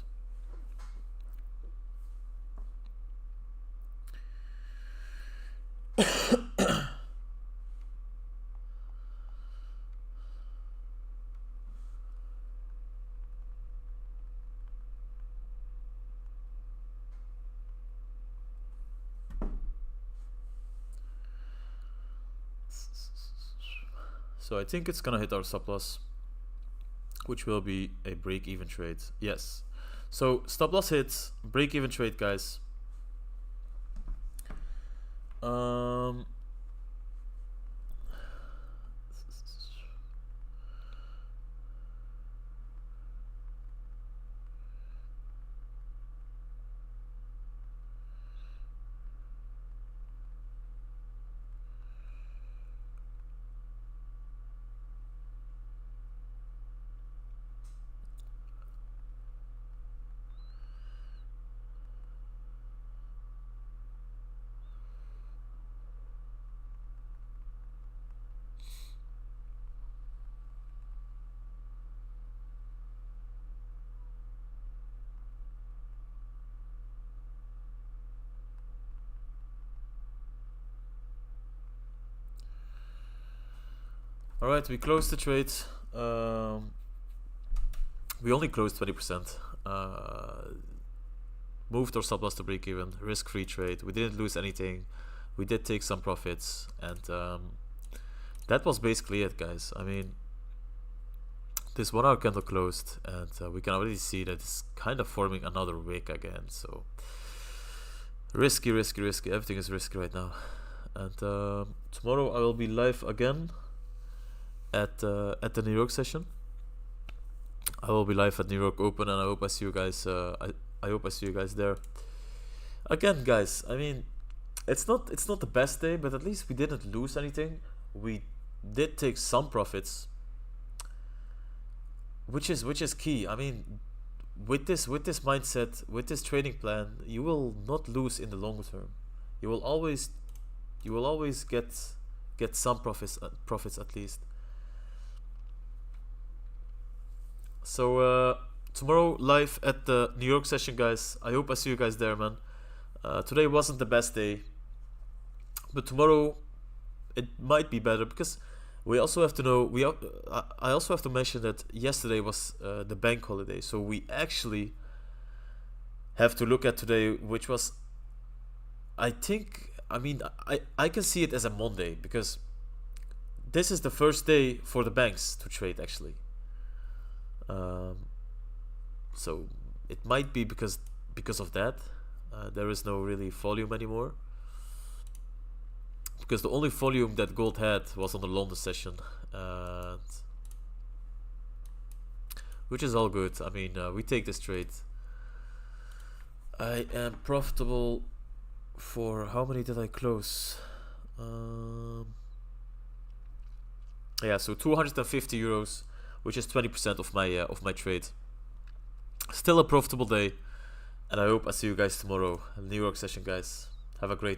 So I think it's gonna hit our stop loss, which will be a break-even trade. Yes. So stop loss hits, break-even trade, guys. All right, we closed the trade. We only closed 20%. Moved our stop loss to break even. Risk-free trade. We didn't lose anything. We did take some profits, and that was basically it, guys. I mean, this 1 hour candle closed, and we can already see that it's kind of forming another wick again. So risky, risky, risky. Everything is risky right now. And tomorrow I will be live again at the New York session. I will be live at New York Open, and I hope I see you guys. I hope I see you guys there. Again, guys. I mean, it's not the best day, but at least we didn't lose anything. We did take some profits, which is key. I mean, with this mindset, with this trading plan, you will not lose in the long term. You will always get get some profits at least. So tomorrow live at the New York session, guys. I hope I see you guys there, man. Today wasn't the best day, but tomorrow it might be better, because we also have to know. I also have to mention that yesterday was the bank holiday, so we actually have to look at today, which was, I can see it as a Monday, because this is the first day for the banks to trade actually. So it might be because of that. There is no really volume anymore, because the only volume that gold had was on the London session, which is all good. I mean, we take this trade. I am profitable for how many did I close? Yeah, so 250 euros, which is 20% of my trade. Still a profitable day, and I hope I see you guys tomorrow. New York session, guys. Have a great